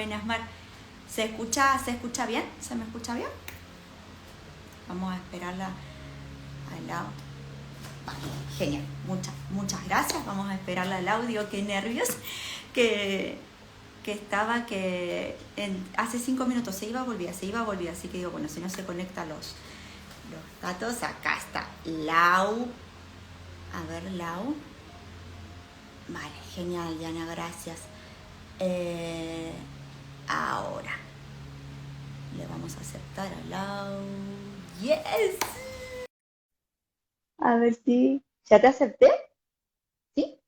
Buenas, Mar. ¿Se escucha bien? ¿Se me escucha bien? Vamos a esperarla al lado. Vale, genial. Muchas gracias. Vamos a esperarla al audio. Qué nervios. Que, hace 5 minutos se iba, volvía. Así que digo, bueno, si no se conecta los datos, acá está Lau. A ver, Lau. Vale, genial, Diana, gracias. Ahora le vamos a aceptar a Lau. Yes. A ver si ya te acepté. ¿Sí?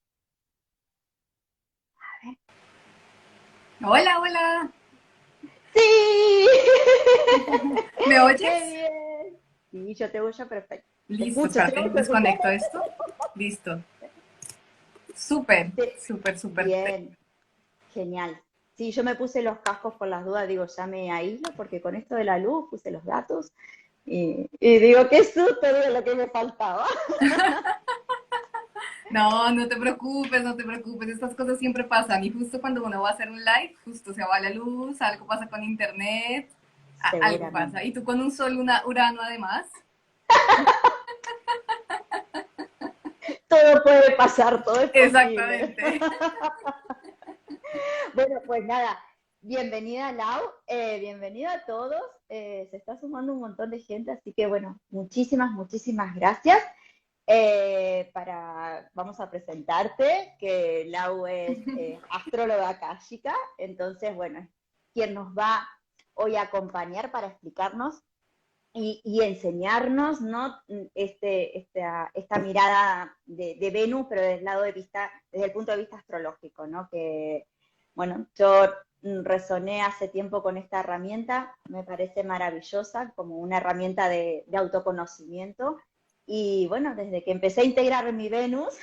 A ver. Hola, hola. ¡Sí! ¿Me ¡Qué oyes? bien! Sí, yo te oyo perfecto. Te Listo, escucho, espérate, ¿tengo que escuchar? desconecto esto. Listo. Súper, Sí. súper, súper. Bien, genial. Sí, yo me puse los cascos por las dudas, digo, ya me aíslo porque con esto de la luz puse los datos y digo, qué susto, digo, lo que me faltaba. No, no te preocupes, no te preocupes. Estas cosas siempre pasan. Y justo cuando uno va a hacer un live, justo se va la luz, algo pasa con internet, algo pasa. Seguramente. Y tú con un sol, Urano además. Todo puede pasar, todo es posible. Exactamente. Bueno, pues nada, bienvenida Lau, bienvenida a todos. Se está sumando un montón de gente, así que bueno, muchísimas gracias. Vamos a presentarte, que Lau es astróloga akáshica, entonces bueno, es quien nos va hoy a acompañar para explicarnos y enseñarnos, ¿no? Esta mirada de Venus, pero desde el lado de vista, desde el punto de vista astrológico, ¿no? Que, bueno, yo resoné hace tiempo con esta herramienta, me parece maravillosa, como una herramienta de autoconocimiento. Y bueno, desde que empecé a integrar mi Venus,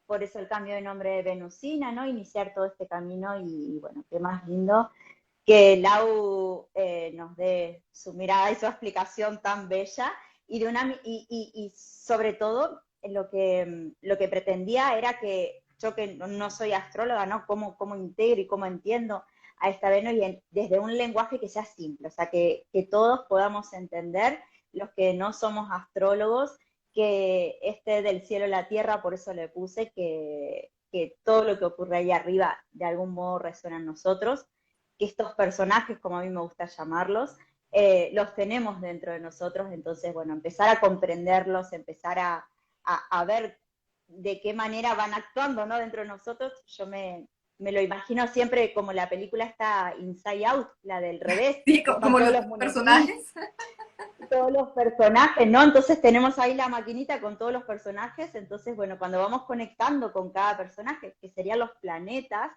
por eso el cambio de nombre de Venusina, ¿no? Iniciar todo este camino y bueno, qué más lindo que Lau nos dé su mirada y su explicación tan bella y sobre todo lo que pretendía era que yo que no soy astróloga, ¿no? Cómo integro y cómo entiendo a esta Venus desde un lenguaje que sea simple, o sea, que todos podamos entender, los que no somos astrólogos, que este del cielo a la tierra, por eso le puse que todo lo que ocurre ahí arriba de algún modo resuena en nosotros, que estos personajes, como a mí me gusta llamarlos, los tenemos dentro de nosotros, entonces, bueno, empezar a comprenderlos, empezar a ver de qué manera van actuando, ¿no? Dentro de nosotros, me lo imagino siempre como la película está Inside Out, la del revés, Sí, que están como todos los los muñequitos, personajes. todos los personajes, ¿no? Entonces tenemos ahí la maquinita con todos los personajes, entonces, bueno, cuando vamos conectando con cada personaje, que serían los planetas,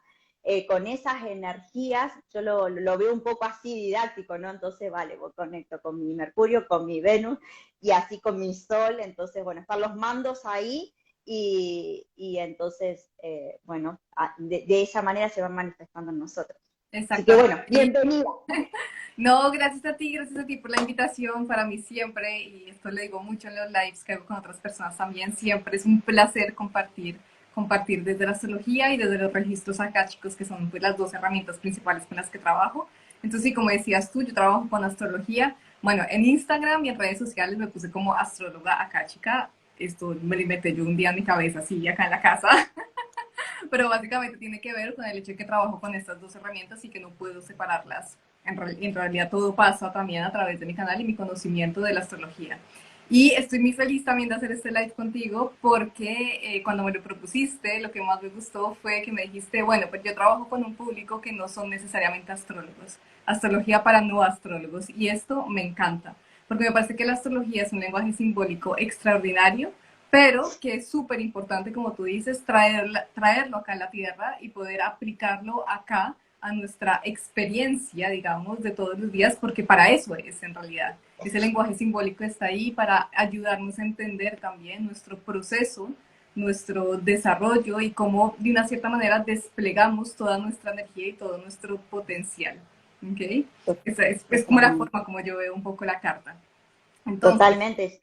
con esas energías, yo lo veo un poco así didáctico, ¿no? Entonces, vale, voy conecto con mi Mercurio, con mi Venus y así con mi Sol, entonces, bueno, están los mandos ahí y entonces, bueno, de esa manera se van manifestando en nosotros. Así que, Exactamente. bueno, bienvenida. No, gracias a ti por la invitación, para mí siempre, y esto le digo mucho en los lives que hago con otras personas también, siempre es un placer compartir desde la astrología y desde los registros akáshicos, que son pues las dos herramientas principales con las que trabajo. Entonces, sí, como decías tú, yo trabajo con astrología. Bueno, en Instagram y en redes sociales me puse como astróloga akáshica. Esto me lo inventé yo un día en mi cabeza, así, acá en la casa. Pero básicamente tiene que ver con el hecho de que trabajo con estas dos herramientas y que no puedo separarlas. En realidad todo pasa también a través de mi canal y mi conocimiento de la astrología. Y estoy muy feliz también de hacer este live contigo porque cuando me lo propusiste, lo que más me gustó fue que me dijiste, bueno, pues yo trabajo con un público que no son necesariamente astrólogos, astrología para no astrólogos, y esto me encanta, porque me parece que la astrología es un lenguaje simbólico extraordinario, pero que es súper importante, como tú dices, traerlo acá a la Tierra y poder aplicarlo acá a nuestra experiencia, digamos, de todos los días, porque para eso es en realidad. Ese lenguaje simbólico está ahí para ayudarnos a entender también nuestro proceso, nuestro desarrollo y cómo de una cierta manera desplegamos toda nuestra energía y todo nuestro potencial. ¿Okay? Esa es como la Totalmente. forma como yo veo un poco la carta. Entonces, Totalmente.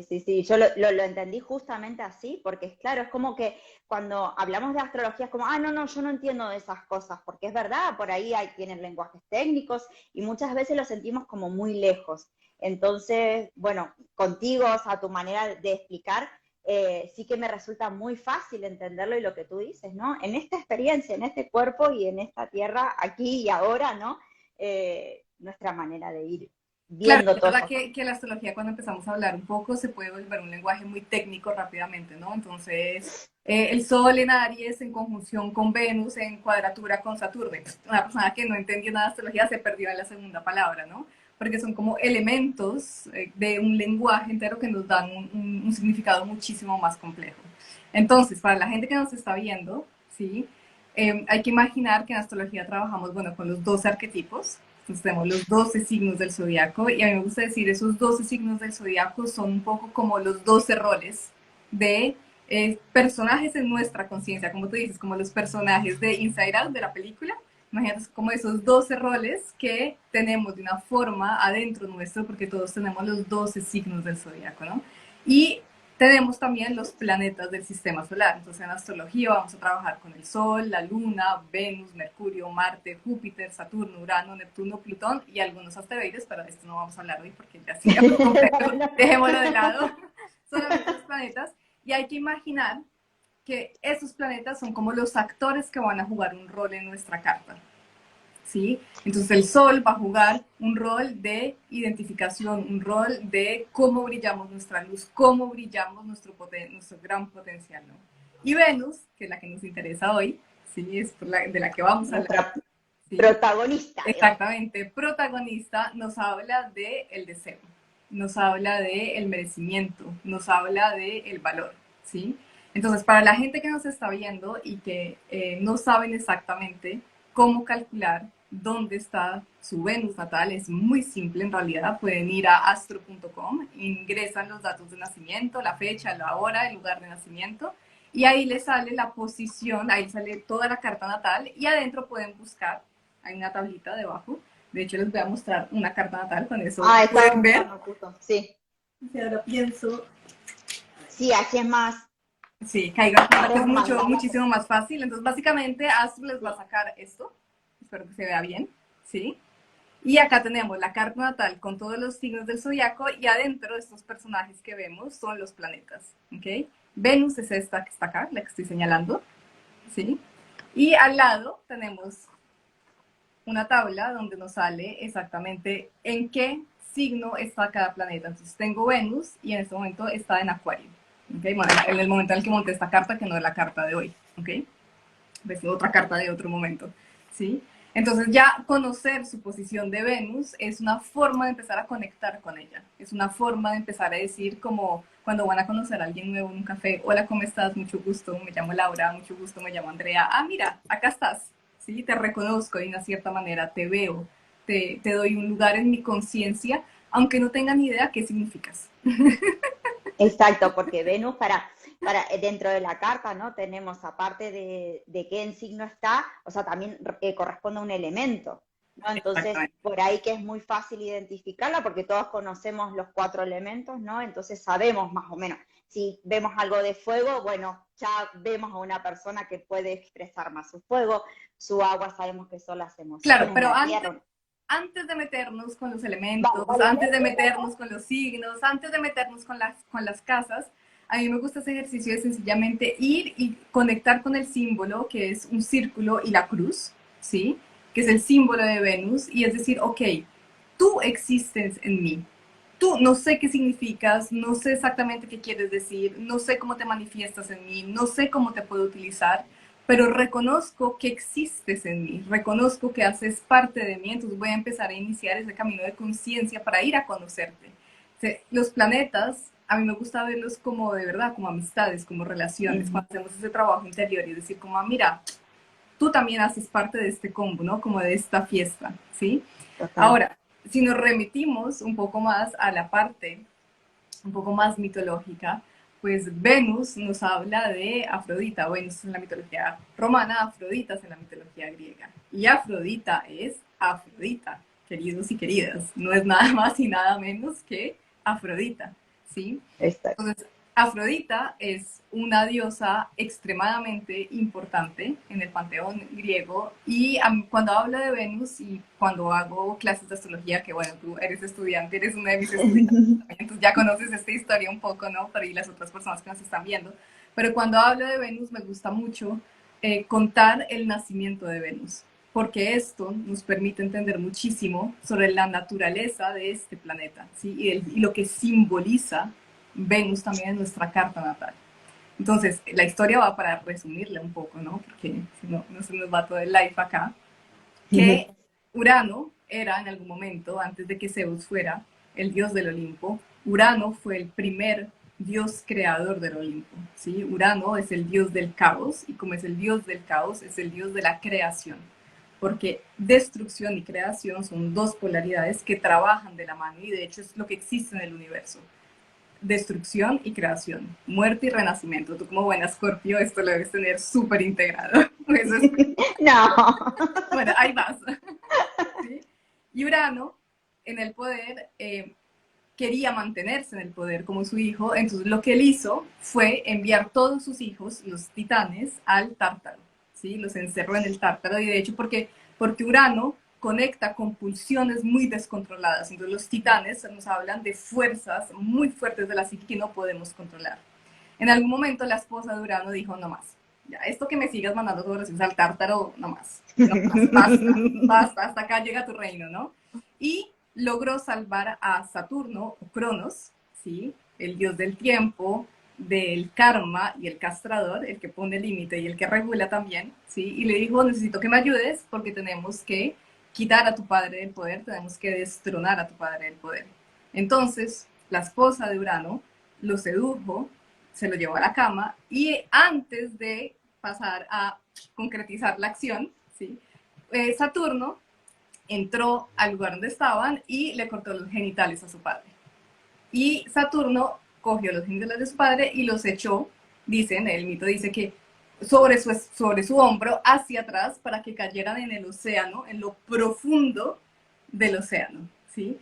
sí. Yo lo entendí justamente así, porque es claro, es como que cuando hablamos de astrología es como, ah, no, yo no entiendo de esas cosas, porque es verdad, por ahí tienen lenguajes técnicos y muchas veces lo sentimos como muy lejos. Entonces, bueno, contigo, o sea, tu manera de explicar, sí que me resulta muy fácil entenderlo y lo que tú dices, ¿no? En esta experiencia, en este cuerpo y en esta tierra, aquí y ahora, ¿no? Nuestra manera de ir Claro, viendo es todas verdad esas cosas. que la astrología cuando empezamos a hablar un poco se puede volver un lenguaje muy técnico rápidamente, ¿no? Entonces, el Sol en Aries en conjunción con Venus en cuadratura con Saturno. Una persona que no entendió nada de astrología se perdió en la segunda palabra, ¿no? Porque son como elementos de un lenguaje entero que nos dan un significado muchísimo más complejo. Entonces, para la gente que nos está viendo, ¿sí? Hay que imaginar que en astrología trabajamos, bueno, con los 12 arquetipos. Entonces tenemos los 12 signos del zodiaco y a mí me gusta decir, esos 12 signos del zodiaco son un poco como los 12 roles de personajes en nuestra conciencia, como tú dices, como los personajes de Inside Out, de la película. Imagínate como esos 12 roles que tenemos de una forma adentro nuestro, porque todos tenemos los 12 signos del zodiaco, ¿no? Y tenemos también los planetas del sistema solar. Entonces, en astrología vamos a trabajar con el Sol, la Luna, Venus, Mercurio, Marte, Júpiter, Saturno, Urano, Neptuno, Plutón y algunos asteroides, pero de esto no vamos a hablar hoy porque ya sería muy complejo. Dejémoslo de lado. Solamente los planetas. Y hay que imaginar que esos planetas son como los actores que van a jugar un rol en nuestra carta. ¿Sí? Entonces el sol va a jugar un rol de identificación, un rol de cómo brillamos nuestra luz, cómo brillamos nuestro gran potencial, ¿no? Y Venus, que es la que nos interesa hoy, ¿sí? Es de la que vamos a hablar, Nuestra ¿sí? protagonista, digamos. Exactamente, protagonista nos habla del deseo, nos habla del merecimiento, nos habla del valor, ¿sí? Entonces, para la gente que nos está viendo y que no saben exactamente cómo calcular dónde está su Venus natal, es muy simple en realidad. Pueden ir a astro.com, ingresan los datos de nacimiento, la fecha, la hora, el lugar de nacimiento, y ahí les sale la posición, ahí sale toda la carta natal, y adentro pueden buscar, hay una tablita debajo. De hecho, les voy a mostrar una carta natal, con eso Ah, estaba pueden ver. buscando justo, sí. Si ahora pienso, Sí, así es más, sí, caiga cuenta que es más mandala. muchísimo más fácil. Entonces, básicamente, Astro les va a sacar esto. Espero que se vea bien, ¿sí? Y acá tenemos la carta natal con todos los signos del zodiaco y adentro de estos personajes que vemos son los planetas, ¿ok? Venus es esta que está acá, la que estoy señalando, ¿sí? Y al lado tenemos una tabla donde nos sale exactamente en qué signo está cada planeta. Entonces tengo Venus y en este momento está en Acuario. ¿Okay? Bueno, en el momento en el que monté esta carta, que no es la carta de hoy. ¿Okay? Es otra carta de otro momento. ¿Sí? Entonces ya conocer su posición de Venus es una forma de empezar a conectar con ella. Es una forma de empezar a decir como cuando van a conocer a alguien nuevo en un café, hola, ¿cómo estás? Mucho gusto, me llamo Laura, mucho gusto, me llamo Andrea. Ah, mira, acá estás. ¿Sí? Te reconozco de una cierta manera, te veo, te doy un lugar en mi conciencia, aunque no tenga ni idea qué significas. Exacto, porque Venus para dentro de la carta, ¿no? Tenemos, aparte de qué en signo está, o sea, también corresponde a un elemento, ¿no? Entonces, Exactamente. por ahí que es muy fácil identificarla, porque todos conocemos los 4 elementos, ¿no? Entonces sabemos más o menos. Si vemos algo de fuego, bueno, ya vemos a una persona que puede expresar más su fuego, su agua sabemos que son las Claro, emociones, pero la antes, tierra. antes de meternos con los Vale, elementos, vale, antes de meternos con los signos, antes de meternos con las casas, a mí me gusta ese ejercicio de sencillamente ir y conectar con el símbolo, que es un círculo y la cruz, ¿sí? Que es el símbolo de Venus, y es decir, ok, tú existes en mí. Tú no sé qué significas, no sé exactamente qué quieres decir, no sé cómo te manifiestas en mí, no sé cómo te puedo utilizar, pero reconozco que existes en mí, reconozco que haces parte de mí, entonces voy a empezar a iniciar ese camino de conciencia para ir a conocerte. O sea, los planetas, a mí me gusta verlos como de verdad, como amistades, como relaciones, uh-huh. cuando hacemos ese trabajo interior y decir como, ah, mira, tú también haces parte de este combo, ¿no? Como de esta fiesta, ¿sí? Total. Ahora, si nos remitimos un poco más a la parte un poco más mitológica, pues Venus nos habla de Afrodita. Venus es en la mitología romana, Afrodita es en la mitología griega. Y Afrodita es Afrodita, queridos y queridas. No es nada más y nada menos que Afrodita. ¿sí? Exacto. Entonces, Afrodita es una diosa extremadamente importante en el panteón griego y cuando hablo de Venus y cuando hago clases de astrología, que bueno, tú eres estudiante, eres una de mis estudiantes también, entonces ya conoces esta historia un poco, ¿no? Pero y las otras personas que nos están viendo. Pero cuando hablo de Venus me gusta mucho contar el nacimiento de Venus, porque esto nos permite entender muchísimo sobre la naturaleza de este planeta, ¿sí? Y lo que simboliza Venus también en nuestra carta natal. Entonces, la historia va para resumirle un poco, ¿no? Porque si no, no se nos va todo el live acá. Que Urano era en algún momento, antes de que Zeus fuera el dios del Olimpo, Urano fue el primer dios creador del Olimpo, ¿sí? Urano es el dios del caos y como es el dios del caos, es el dios de la creación, porque destrucción y creación son dos polaridades que trabajan de la mano y de hecho es lo que existe en el universo. Destrucción y creación, muerte y renacimiento. Tú como buena Escorpio esto lo debes tener súper integrado. Eso es... No. Bueno, ahí vas. ¿Sí? Y Urano, en el poder, quería mantenerse en el poder como su hijo, entonces lo que él hizo fue enviar todos sus hijos, los titanes, al Tártaro, ¿sí? Los encerró en el Tártaro, y de hecho porque Urano conecta con pulsiones muy descontroladas, entonces los titanes nos hablan de fuerzas muy fuertes de la psique que no podemos controlar. En algún momento la esposa de Urano dijo, no más, ya, esto que me sigas mandando todos los hijos al Tártaro, no más, basta, basta, hasta acá llega tu reino, ¿no? Y logró salvar a Saturno, o Cronos, ¿sí? El dios del tiempo, del karma y el castrador, el que pone límite y el que regula también, ¿sí? Y le dijo, necesito que me ayudes porque tenemos que quitar a tu padre del poder, tenemos que destronar a tu padre del poder. Entonces, la esposa de Urano lo sedujo, se lo llevó a la cama y antes de pasar a concretizar la acción, ¿sí? Saturno entró al lugar donde estaban y le cortó los genitales a su padre. Y Saturno cogió los genitales de su padre y los echó, dicen, el mito dice que sobre su hombro hacia atrás para que cayeran en el océano, en lo profundo del océano, ¿sí?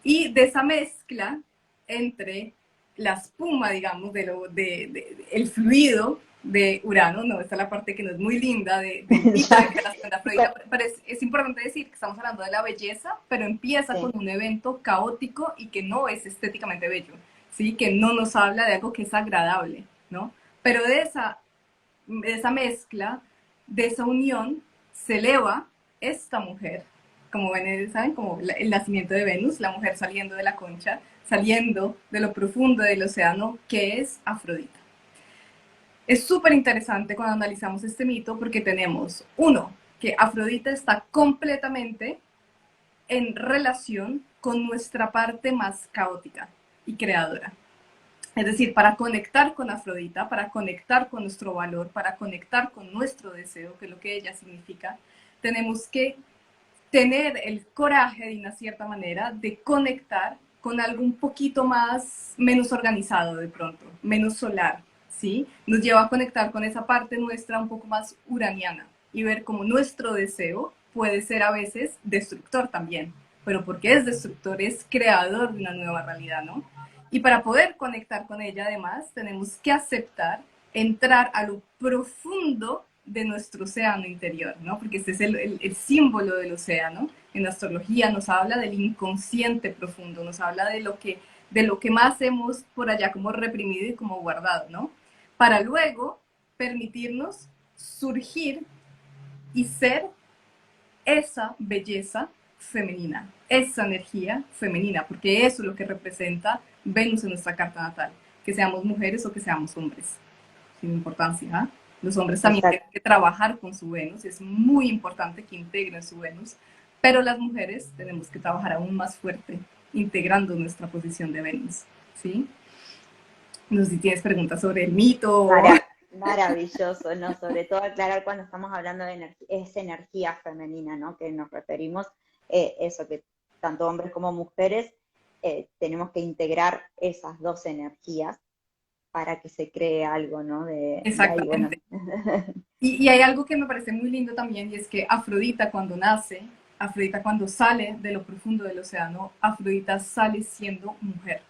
Y de esa mezcla entre la espuma, digamos, el fluido de Urano, no, esta es la parte que no es muy linda del mito de creación de Afrodita, pero es importante decir que estamos hablando de la belleza, pero empieza con un evento caótico y que no es estéticamente bello, ¿sí? Que no nos habla de algo que es agradable, ¿no? Pero de esa mezcla, de esa unión, se eleva esta mujer, como ven, ¿saben? Como el nacimiento de Venus, la mujer saliendo de la concha, saliendo de lo profundo del océano, que es Afrodita. Es súper interesante cuando analizamos este mito porque tenemos, uno, que Afrodita está completamente en relación con nuestra parte más caótica y creadora. Es decir, para conectar con Afrodita, para conectar con nuestro valor, para conectar con nuestro deseo, que es lo que ella significa, tenemos que tener el coraje de una cierta manera de conectar con algo un poquito más, menos organizado de pronto, menos solar, ¿sí? Nos lleva a conectar con esa parte nuestra un poco más uraniana y ver cómo nuestro deseo puede ser a veces destructor también, pero porque es destructor, es creador de una nueva realidad, ¿no? Y para poder conectar con ella, además, tenemos que aceptar entrar a lo profundo de nuestro océano interior, ¿no? Porque este es el símbolo del océano. En la astrología nos habla del inconsciente profundo, nos habla de lo que más hemos por allá como reprimido y como guardado, ¿no? Para luego permitirnos surgir y ser esa belleza femenina, esa energía femenina, porque eso es lo que representa Venus en nuestra carta natal, que seamos mujeres o que seamos hombres, sin importancia. ¿Eh? Los hombres también Exacto. tienen que trabajar con su Venus, es muy importante que integren su Venus, pero las mujeres tenemos que trabajar aún más fuerte, integrando nuestra posición de Venus, ¿sí? No sé si tienes preguntas sobre el mito. Maravilloso, ¿no? Sobre todo aclarar cuando estamos hablando de esa energía femenina, ¿no? Que nos referimos, eso, que tanto hombres como mujeres tenemos que integrar esas dos energías para que se cree algo, ¿no? De ahí, bueno. Exactamente. Y hay algo que me parece muy lindo también, y es que Afrodita cuando nace, Afrodita cuando sale de lo profundo del océano, Afrodita sale siendo mujer.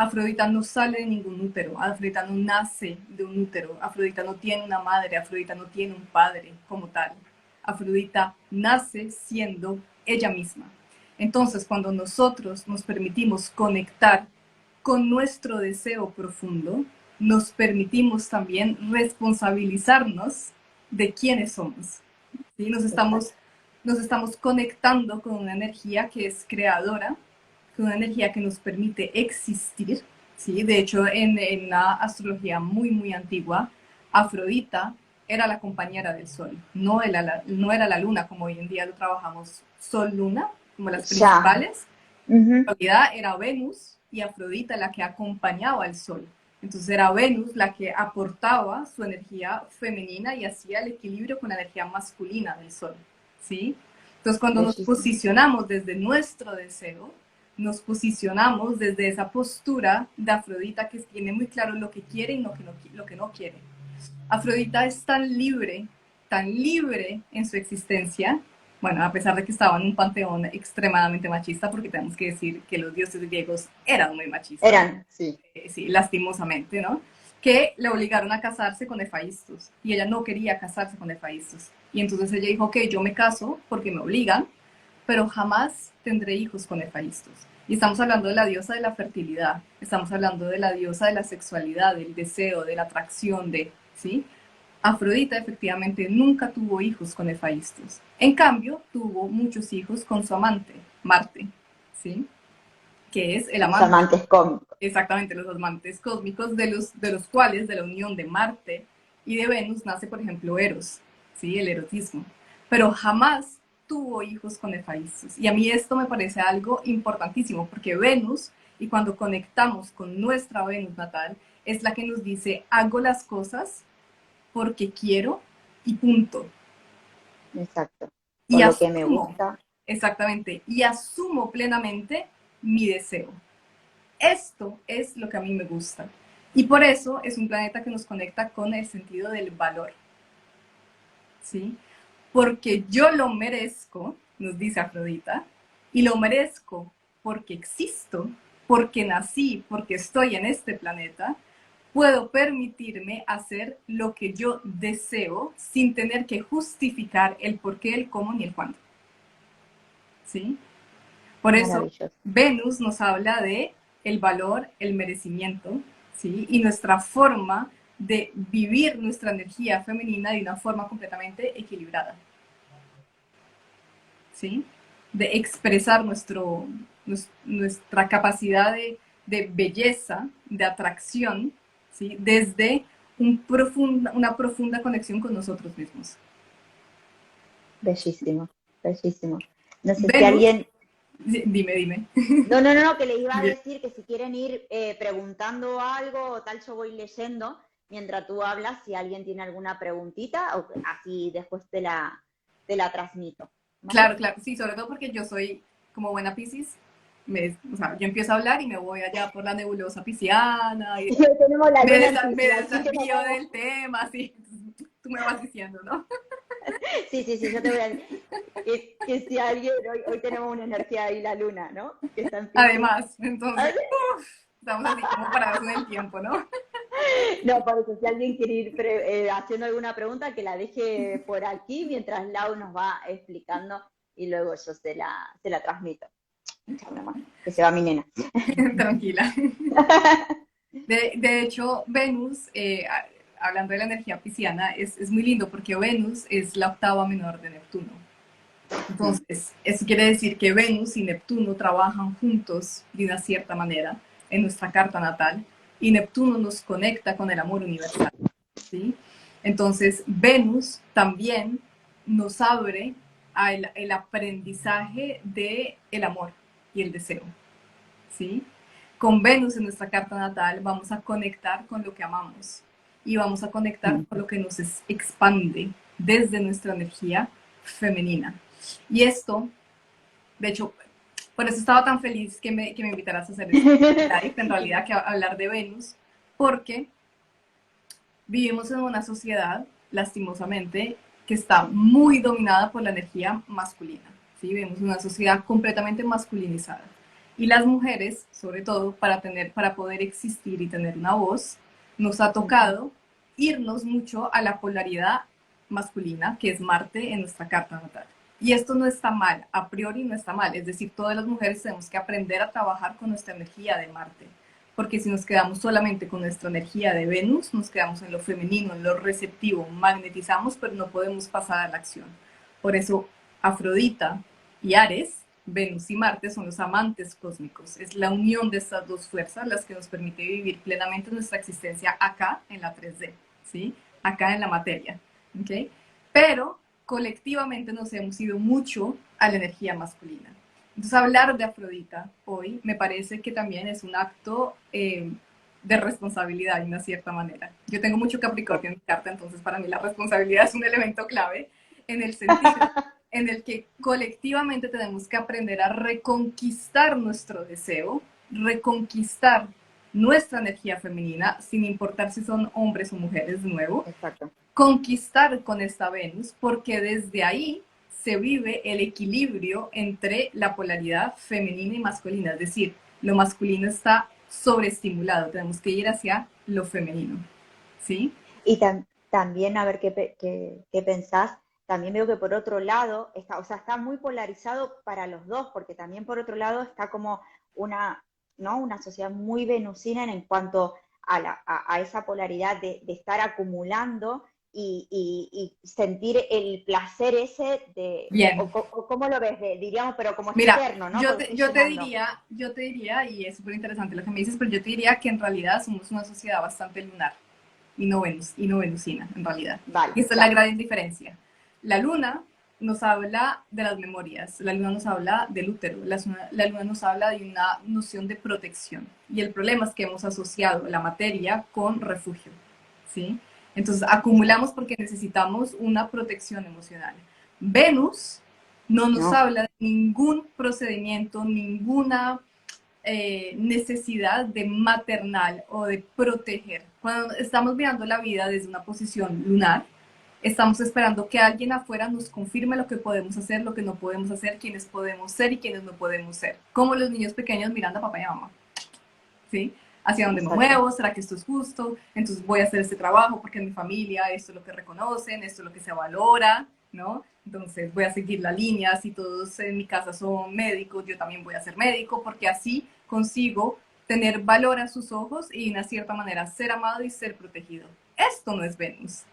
Afrodita no sale de ningún útero, Afrodita no nace de un útero, Afrodita no tiene una madre, Afrodita no tiene un padre como tal. Afrodita nace siendo ella misma. Entonces, cuando nosotros nos permitimos conectar con nuestro deseo profundo, nos permitimos también responsabilizarnos de quiénes somos. ¿Sí? Nos estamos conectando con una energía que es creadora, con una energía que nos permite existir. ¿Sí? De hecho, en la astrología muy, muy antigua, Afrodita era la compañera del sol, no era la luna como hoy en día lo trabajamos sol-luna, como las Ya. principales. En realidad era Venus y Afrodita la que acompañaba al sol. Entonces era Venus la que aportaba su energía femenina y hacía el equilibrio con la energía masculina del sol. ¿Sí? Entonces cuando nos Bellísimo. posicionamos desde nuestro deseo, nos posicionamos desde esa postura de Afrodita que tiene muy claro lo que quiere y lo que no quiere. Afrodita es tan libre en su existencia, bueno, a pesar de que estaba en un panteón extremadamente machista, porque tenemos que decir que los dioses griegos eran muy machistas, Eran, sí. sí, lastimosamente, ¿no? Que le obligaron a casarse con Hefestos, y ella no quería casarse con Hefestos. Y entonces ella dijo, ok, yo me caso porque me obligan, pero jamás tendré hijos con Hefestos. Y estamos hablando de la diosa de la fertilidad, estamos hablando de la diosa de la sexualidad, del deseo, de la atracción, ¿sí? Afrodita efectivamente nunca tuvo hijos con Hefestos. En cambio, tuvo muchos hijos con su amante, Marte, ¿sí? Que es el Los amante. amantes cómicos. Exactamente, los amantes cósmicos de los cuales, de la unión de Marte y de Venus, nace, por ejemplo, Eros, ¿sí? El erotismo. Pero jamás tuvo hijos con Hefestos. Y a mí esto me parece algo importantísimo, porque Venus, y cuando conectamos con nuestra Venus natal, es la que nos dice, hago las cosas porque quiero y punto. Exacto. Y Por lo que me asumo, gusta. exactamente, y asumo plenamente mi deseo. Esto es lo que a mí me gusta. Y por eso es un planeta que nos conecta con el sentido del valor. ¿Sí? Porque yo lo merezco, nos dice Afrodita, y lo merezco porque existo, porque nací, porque estoy en este planeta, puedo permitirme hacer lo que yo deseo sin tener que justificar el por qué, el cómo ni el cuándo. ¿Sí? Por eso, Maravilloso. Venus nos habla de el valor, el merecimiento, ¿sí? Y nuestra forma de vivir nuestra energía femenina de una forma completamente equilibrada, ¿sí? De expresar nuestra capacidad de belleza, de atracción, ¿sí? Desde una profunda conexión con nosotros mismos. Bellísimo, bellísimo. No sé si Venus, alguien... dime. No, que les iba a Bien. decir que si quieren ir preguntando algo o tal, yo voy leyendo mientras tú hablas, si alguien tiene alguna preguntita, o así después te la transmito. ¿Vale? Claro, sí, sobre todo porque yo soy como buena Piscis, o sea, yo empiezo a hablar y me voy allá por la nebulosa pisciana y Tenemos la luna en me Piscis, así que desafío del tema, así, tú me vas diciendo, ¿no? sí, yo te voy a decir que si alguien, hoy tenemos una energía ahí, la luna, ¿no? Que está en Piscis. Además, entonces, estamos así como parados en el tiempo, ¿no? No, por eso, si alguien quiere ir haciendo alguna pregunta, que la deje por aquí mientras Lau nos va explicando y luego yo se la transmito. Chao, mi amor, que se va mi nena. Tranquila. De hecho, Venus, hablando de la energía pisciana, es muy lindo porque Venus es la octava menor de Neptuno. Entonces, eso quiere decir que Venus y Neptuno trabajan juntos de una cierta manera en nuestra carta natal y Neptuno nos conecta con el amor universal, ¿sí? Entonces, Venus también nos abre al el aprendizaje del amor y el deseo, ¿sí? Con Venus en nuestra carta natal vamos a conectar con lo que amamos y vamos a conectar con lo que nos expande desde nuestra energía femenina. Y esto, de hecho, por eso estaba tan feliz que me invitaras a hacer este live, en realidad, que hablar de Venus, porque vivimos en una sociedad, lastimosamente, que está muy dominada por la energía masculina. ¿Sí? Vivimos en una sociedad completamente masculinizada. Y las mujeres, sobre todo, para poder existir y tener una voz, nos ha tocado irnos mucho a la polaridad masculina, que es Marte en nuestra carta natal. Y esto no está mal, a priori no está mal, es decir, todas las mujeres tenemos que aprender a trabajar con nuestra energía de Marte, porque si nos quedamos solamente con nuestra energía de Venus, nos quedamos en lo femenino, en lo receptivo, magnetizamos, pero no podemos pasar a la acción. Por eso, Afrodita y Ares, Venus y Marte, son los amantes cósmicos. Es la unión de estas dos fuerzas las que nos permite vivir plenamente nuestra existencia acá en la 3D, ¿sí? Acá en la materia, ¿ok? Pero colectivamente nos hemos ido mucho a la energía masculina. Entonces, hablar de Afrodita hoy me parece que también es un acto de responsabilidad de una cierta manera. Yo tengo mucho Capricornio en mi carta, entonces para mí la responsabilidad es un elemento clave en el sentido en el que colectivamente tenemos que aprender a reconquistar nuestro deseo, reconquistar nuestra energía femenina, sin importar si son hombres o mujeres de nuevo. Exacto. Conquistar con esta Venus, porque desde ahí se vive el equilibrio entre la polaridad femenina y masculina, es decir, lo masculino está sobreestimulado, tenemos que ir hacia lo femenino, ¿sí? Y también, a ver qué pensás, también veo que por otro lado, está, o sea, está muy polarizado para los dos, porque también por otro lado está como una, ¿no? Una sociedad muy venusina en cuanto a esa polaridad de estar acumulando y sentir el placer ese de, Bien. o cómo lo ves, diríamos, pero como Mira, externo, ¿no? yo Porque te, estoy yo te llenando. diría, yo te diría, y es súper interesante lo que me dices, pero yo te diría que en realidad somos una sociedad bastante lunar y no venusina, en realidad. Vale, Y esta es la claro. gran diferencia. La luna nos habla de las memorias, la luna nos habla del útero, la luna nos habla de una noción de protección. Y el problema es que hemos asociado la materia con refugio, ¿sí? Entonces acumulamos porque necesitamos una protección emocional. Venus no nos No, habla de ningún procedimiento, ninguna necesidad de maternal o de proteger. Cuando estamos mirando la vida desde una posición lunar, estamos esperando que alguien afuera nos confirme lo que podemos hacer, lo que no podemos hacer, quiénes podemos ser y quiénes no podemos ser. Como los niños pequeños mirando a papá y a mamá. ¿Sí? ¿Hacia dónde me exacto. muevo? ¿Será que esto es justo? Entonces voy a hacer este trabajo porque en mi familia esto es lo que reconocen, esto es lo que se valora, ¿no? Entonces voy a seguir la línea, si todos en mi casa son médicos, yo también voy a ser médico porque así consigo tener valor a sus ojos y de una cierta manera ser amado y ser protegido. Esto no es Venus,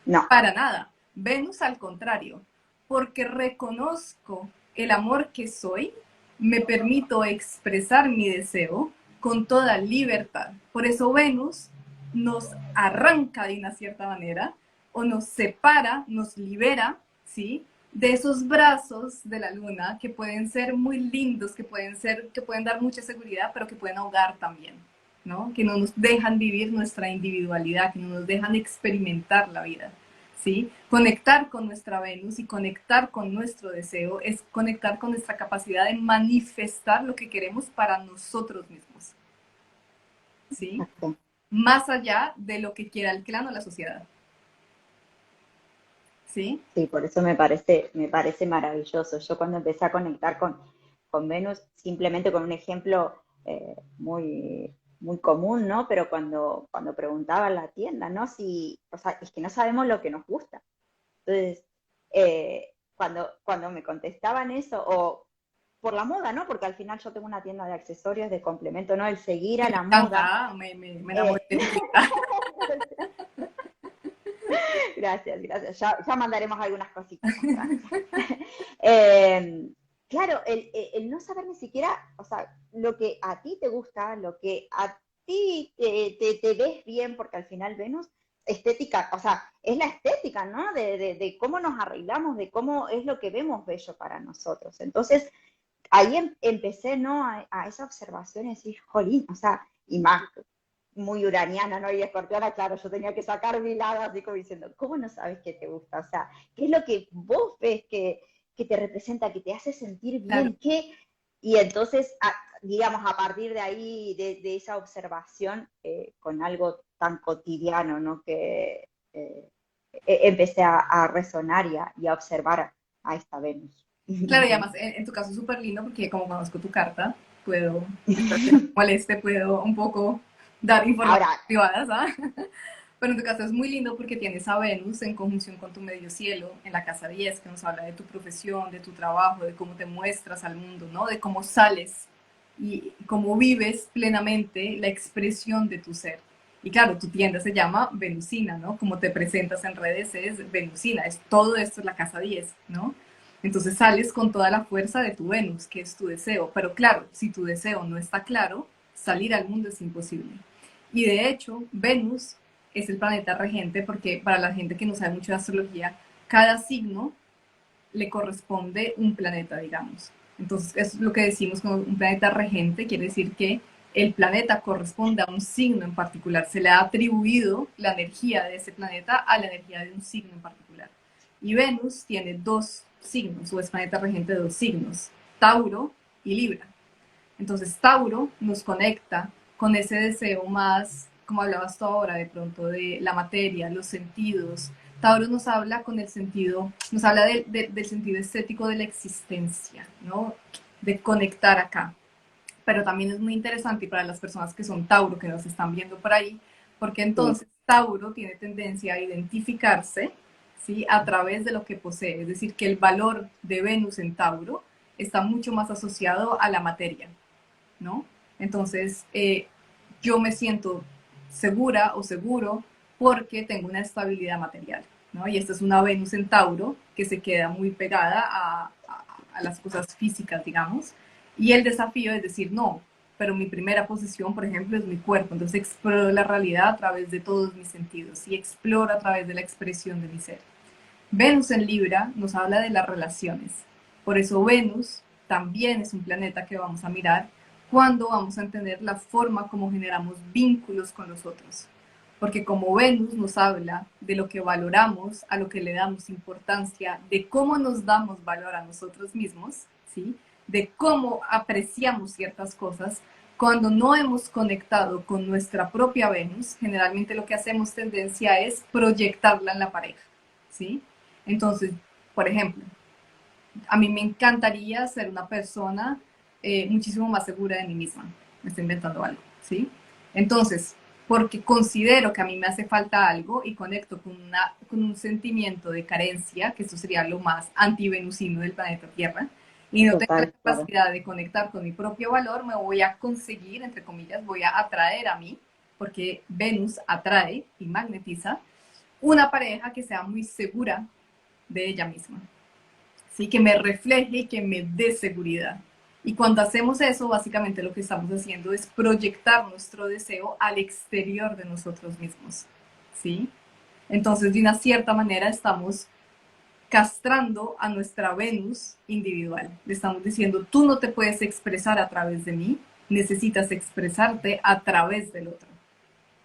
No, para nada. Venus al contrario, porque reconozco el amor que soy, me permito expresar mi deseo con toda libertad. Por eso Venus nos arranca de una cierta manera o nos separa, nos libera, ¿sí? De esos brazos de la luna que pueden ser muy lindos, que pueden dar mucha seguridad, pero que pueden ahogar también, ¿no? Que no nos dejan vivir nuestra individualidad, que no nos dejan experimentar la vida. ¿Sí? Conectar con nuestra Venus y conectar con nuestro deseo es conectar con nuestra capacidad de manifestar lo que queremos para nosotros mismos, ¿sí? exacto. Más allá de lo que quiera el clan o la sociedad, ¿sí? Sí, por eso me parece maravilloso. Yo cuando empecé a conectar con Venus, simplemente con un ejemplo muy común, ¿no? Pero cuando preguntaba en la tienda, ¿no? Si, o sea, es que no sabemos lo que nos gusta. Entonces, cuando me contestaban eso, o por la moda, ¿no? Porque al final yo tengo una tienda de accesorios, de complemento, ¿no? El seguir a Me la moda. encanta, me eh, enamoré de tu tienda. Gracias, gracias. Ya mandaremos algunas cositas, mostrarles. Eh, claro, el no saber ni siquiera, o sea, lo que a ti te gusta, lo que a ti te ves bien, porque al final Venus, estética, o sea, es la estética, ¿no? De cómo nos arreglamos, de cómo es lo que vemos bello para nosotros. Entonces, ahí empecé, ¿no? A esa observación y decir, jolín, o sea, y más muy uraniana, ¿no? Y escorpiana, claro, yo tenía que sacar mi lado así como diciendo, ¿cómo no sabes qué te gusta? O sea, ¿qué es lo que vos ves que te representa, que te hace sentir Claro. bien? ¿Qué? Y entonces, digamos, a partir de ahí, de esa observación, con algo tan cotidiano, ¿no? Que empecé a resonar y a observar a esta Venus. Claro, y además en tu caso es súper lindo porque como conozco tu carta, puedo, espero que no te moleste, puedo un poco dar información Ahora, privada, ¿sabes? Pero en tu caso es muy lindo porque tienes a Venus en conjunción con tu medio cielo en la casa 10 que nos habla de tu profesión, de tu trabajo, de cómo te muestras al mundo, ¿no? De cómo sales y cómo vives plenamente la expresión de tu ser. Y claro, tu tienda se llama Venusina, ¿no? Como te presentas en redes es Venusina, es todo esto es la casa 10, ¿no? Entonces sales con toda la fuerza de tu Venus, que es tu deseo. Pero claro, si tu deseo no está claro, salir al mundo es imposible. Y de hecho, Venus es el planeta regente porque para la gente que no sabe mucho de astrología, cada signo le corresponde un planeta, digamos. Entonces, eso es lo que decimos como un planeta regente, quiere decir que el planeta corresponde a un signo en particular, se le ha atribuido la energía de ese planeta a la energía de un signo en particular. Y Venus tiene dos signos, o es planeta regente de dos signos, Tauro y Libra. Entonces, Tauro nos conecta con ese deseo más, como hablabas tú ahora, de pronto, de la materia, los sentidos. Tauro nos habla con el sentido, nos habla del sentido estético de la existencia, ¿no? De conectar acá. Pero también es muy interesante y para las personas que son Tauro, que nos están viendo por ahí, porque sí, entonces Tauro tiene tendencia a identificarse, ¿sí? A través de lo que posee. Es decir, que el valor de Venus en Tauro está mucho más asociado a la materia, ¿no? Entonces, yo me siento segura o seguro porque tengo una estabilidad material, ¿no? Y esta es una Venus en Tauro que se queda muy pegada a las cosas físicas, digamos. Y el desafío es decir, no, pero mi primera posición, por ejemplo, es mi cuerpo. Entonces exploro la realidad a través de todos mis sentidos y exploro a través de la expresión de mi ser. Venus en Libra nos habla de las relaciones. Por eso Venus también es un planeta que vamos a mirar cuando vamos a entender la forma como generamos vínculos con los otros. Porque como Venus nos habla de lo que valoramos, a lo que le damos importancia, de cómo nos damos valor a nosotros mismos, ¿sí? De cómo apreciamos ciertas cosas, cuando no hemos conectado con nuestra propia Venus, generalmente lo que hacemos tendencia es proyectarla en la pareja, ¿sí? Entonces, por ejemplo, a mí me encantaría ser una persona muchísimo más segura de mí misma. Me estoy inventando algo, ¿sí? Entonces, porque considero que a mí me hace falta algo y conecto con un sentimiento de carencia, que eso sería lo más antivenusino del planeta Tierra, y no tengo la total, claro. capacidad de conectar con mi propio valor, me voy a conseguir, entre comillas, voy a atraer a mí, porque Venus atrae y magnetiza, una pareja que sea muy segura de ella misma, ¿sí? Que me refleje y que me dé seguridad. Y cuando hacemos eso, básicamente lo que estamos haciendo es proyectar nuestro deseo al exterior de nosotros mismos, ¿sí? Entonces, de una cierta manera, estamos castrando a nuestra Venus individual. Le estamos diciendo, tú no te puedes expresar a través de mí, necesitas expresarte a través del otro,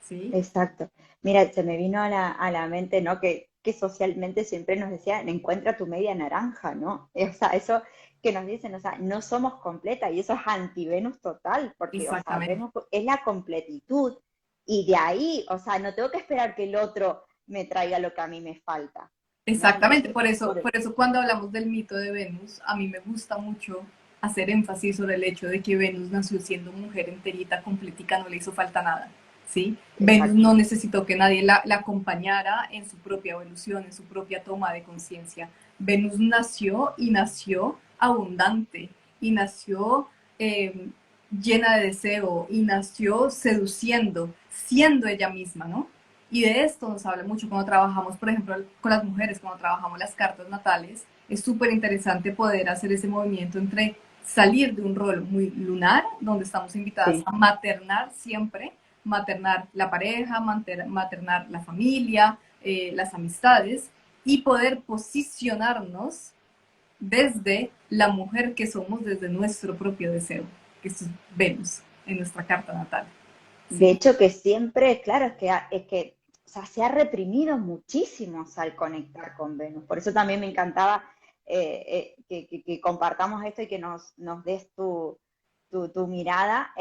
¿sí? Exacto. Mira, se me vino a la mente, ¿no? Que socialmente siempre nos decían, encuentra tu media naranja, ¿no? O sea, eso que nos dicen, o sea, no somos completas y eso es anti-Venus total, porque, o sea, Exactamente. Venus es la completitud y de ahí, o sea, no tengo que esperar que el otro me traiga lo que a mí me falta, ¿no? Exactamente, Entonces, por, por eso cuando hablamos del mito de Venus, a mí me gusta mucho hacer énfasis sobre el hecho de que Venus nació siendo mujer enterita, completica, no le hizo falta nada, ¿sí? Venus exacto, no necesitó que nadie la acompañara en su propia evolución, en su propia toma de conciencia. Venus nació y nació abundante, y nació eh, llena de deseo, y nació seduciendo, siendo ella misma, ¿no? Y de esto nos habla mucho cuando trabajamos, por ejemplo, con las mujeres, cuando trabajamos las cartas natales. Es súper interesante poder hacer ese movimiento entre salir de un rol muy lunar, donde estamos invitadas sí. a maternar siempre, maternar la pareja, maternar la familia, las amistades, y poder posicionarnos desde la mujer que somos, desde nuestro propio deseo, que es Venus en nuestra carta natal. De ¿Sí? hecho, que siempre, claro, es que o sea, se ha reprimido muchísimo o sea, al conectar con Venus. Por eso también me encantaba que compartamos esto y que nos des tu mirada,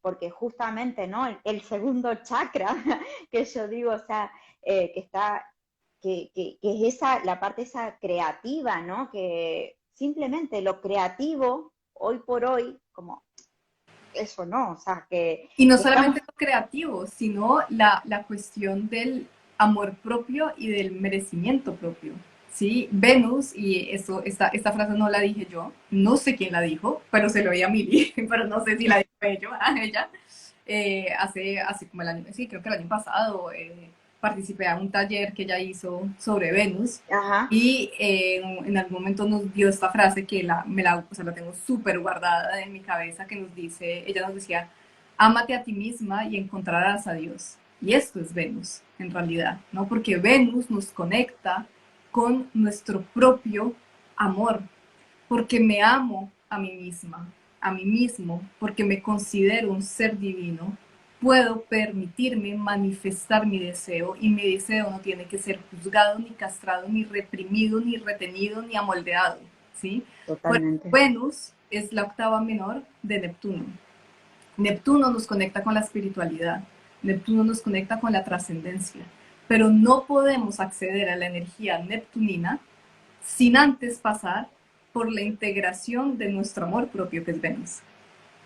porque justamente, ¿no? El segundo chakra, que yo digo, o sea, que está, que es esa, la parte esa creativa, ¿no? Que simplemente lo creativo, hoy por hoy, como eso no, o sea, que Y no estamos... solamente lo creativo, sino la cuestión del amor propio y del merecimiento propio. ¿Sí? Venus, y esta frase no la dije yo, no sé quién la dijo, pero se lo oí a Mili, pero no sé si la dijo yo, a ella. Hace como el año, sí, creo que el año pasado participé a un taller que ella hizo sobre Venus Ajá. y en algún momento nos dio esta frase que o sea, la tengo súper guardada en mi cabeza, que nos dice, ella nos decía, ámate a ti misma y encontrarás a Dios. Y esto es Venus, en realidad, ¿no? Porque Venus nos conecta con nuestro propio amor, porque me amo a mí misma, a mí mismo, porque me considero un ser divino, puedo permitirme manifestar mi deseo y mi deseo no tiene que ser juzgado, ni castrado, ni reprimido, ni retenido, ni amoldeado, ¿sí? Por Totalmente. Venus es la octava menor de Neptuno. Neptuno nos conecta con la espiritualidad, Neptuno nos conecta con la trascendencia, pero no podemos acceder a la energía neptunina sin antes pasar por la integración de nuestro amor propio, que es Venus.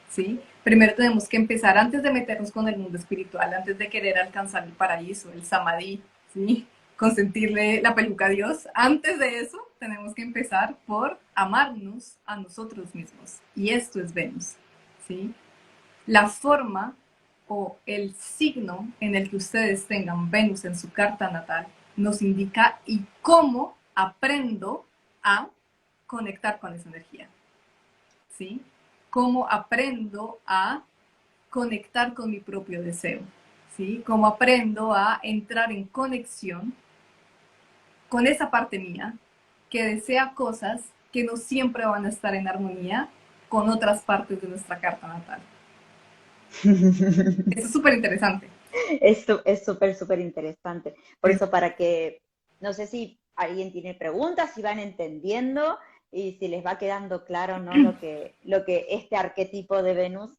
¿Sí? Primero tenemos que empezar, antes de meternos con el mundo espiritual, antes de querer alcanzar el paraíso, el samadhi, ¿sí? Consentirle la peluca a Dios, antes de eso tenemos que empezar por amarnos a nosotros mismos. Y esto es Venus. ¿Sí? La forma o el signo en el que ustedes tengan Venus en su carta natal nos indica y cómo aprendo a conectar con esa energía, ¿sí? Cómo aprendo a conectar con mi propio deseo, ¿sí? Cómo aprendo a entrar en conexión con esa parte mía que desea cosas que no siempre van a estar en armonía con otras partes de nuestra carta natal. Eso es súper interesante. Es súper, súper interesante. Por Es eso, para que, no sé si alguien tiene preguntas, si van entendiendo y si les va quedando claro, ¿no? Lo que este arquetipo de Venus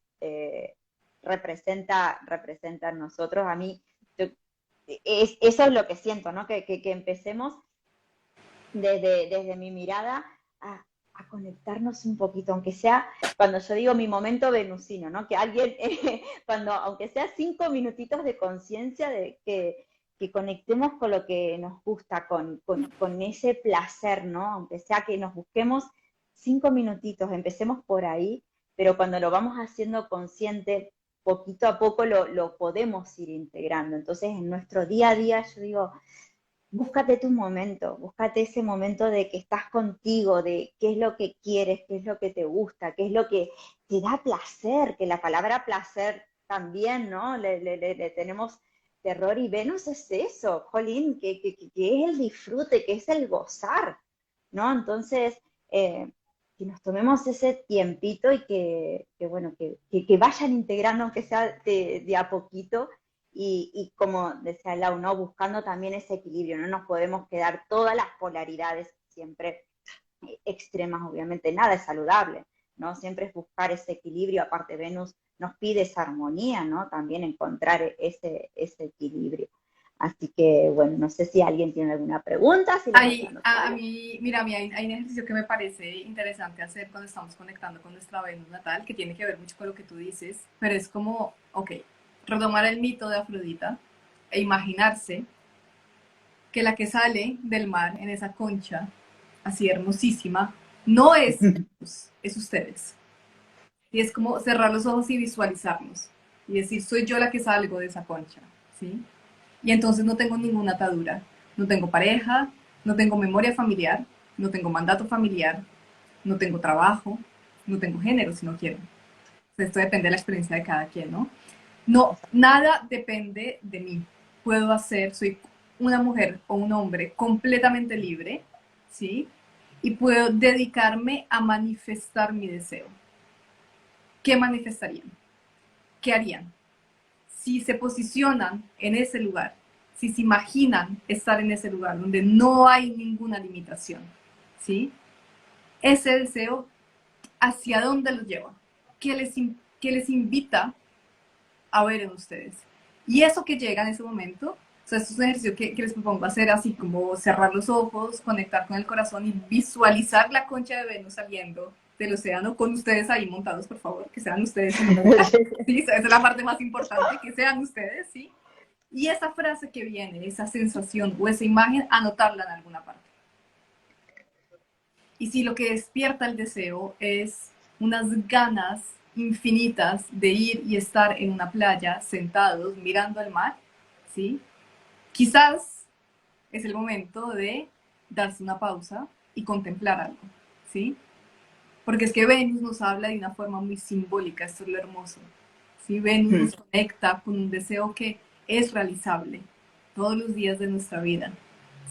representa en nosotros. A mí, yo- eso es lo que siento, ¿no? Que empecemos desde mi mirada a conectarnos un poquito, aunque sea cuando yo digo mi momento venusino, ¿no? Que alguien, cuando, aunque sea 5 minutitos de conciencia de que conectemos con lo que nos gusta, con ese placer, ¿no? Aunque sea que nos busquemos 5 minutitos, empecemos por ahí, pero cuando lo vamos haciendo consciente, poquito a poco lo podemos ir integrando. Entonces, en nuestro día a día, yo digo, búscate tu momento, búscate ese momento de que estás contigo, de qué es lo que quieres, qué es lo que te gusta, qué es lo que te da placer, que la palabra placer también, ¿no? Le tenemos terror y Venus es eso, Jolín, que es el disfrute, que es el gozar, ¿no? Entonces, que nos tomemos ese tiempito y bueno, que vayan integrando, aunque sea de a poquito, y como decía Lau, ¿no? Buscando también ese equilibrio, no nos podemos quedar todas las polaridades siempre extremas, obviamente, nada es saludable, ¿no? Siempre es buscar ese equilibrio, aparte Venus nos pide esa armonía, ¿no? También encontrar ese equilibrio. Así que, bueno, no sé si alguien tiene alguna pregunta, si les va Ahí, quedando a claro. mí, mira, a mí hay un ejercicio que me parece interesante hacer cuando estamos conectando con nuestra Venus natal, que tiene que ver mucho con lo que tú dices, pero es como, ok, retomar el mito de Afrodita e imaginarse que la que sale del mar en esa concha, así hermosísima, no es Venus, es ustedes. Y es como cerrar los ojos y visualizarnos y decir, soy yo la que salgo de esa concha, ¿sí? Y entonces no tengo ninguna atadura, no tengo pareja, no tengo memoria familiar, no tengo mandato familiar, no tengo trabajo, no tengo género si no quiero. Esto depende de la experiencia de cada quien, ¿no? No, nada depende de mí. Puedo hacer, soy una mujer o un hombre completamente libre, ¿sí? Y puedo dedicarme a manifestar mi deseo. ¿Qué manifestarían? ¿Qué harían? Si se posicionan en ese lugar, si se imaginan estar en ese lugar donde no hay ninguna limitación, ¿sí? Ese deseo, ¿hacia dónde los lleva? ¿Qué les invita a ver en ustedes? Y eso que llega en ese momento, o sea, esto es un ejercicio que les propongo hacer así como cerrar los ojos, conectar con el corazón y visualizar la concha de Venus saliendo del océano, con ustedes ahí montados, por favor, que sean ustedes. Sí, esa es la parte más importante, que sean ustedes, ¿sí? Y esa frase que viene, esa sensación o esa imagen, anotarla en alguna parte. Y si lo que despierta el deseo es unas ganas infinitas de ir y estar en una playa sentados mirando al mar, ¿sí? Quizás es el momento de darse una pausa y contemplar algo, ¿sí? Porque es que Venus nos habla de una forma muy simbólica, esto es lo hermoso, ¿sí? Venus nos conecta con un deseo que es realizable todos los días de nuestra vida,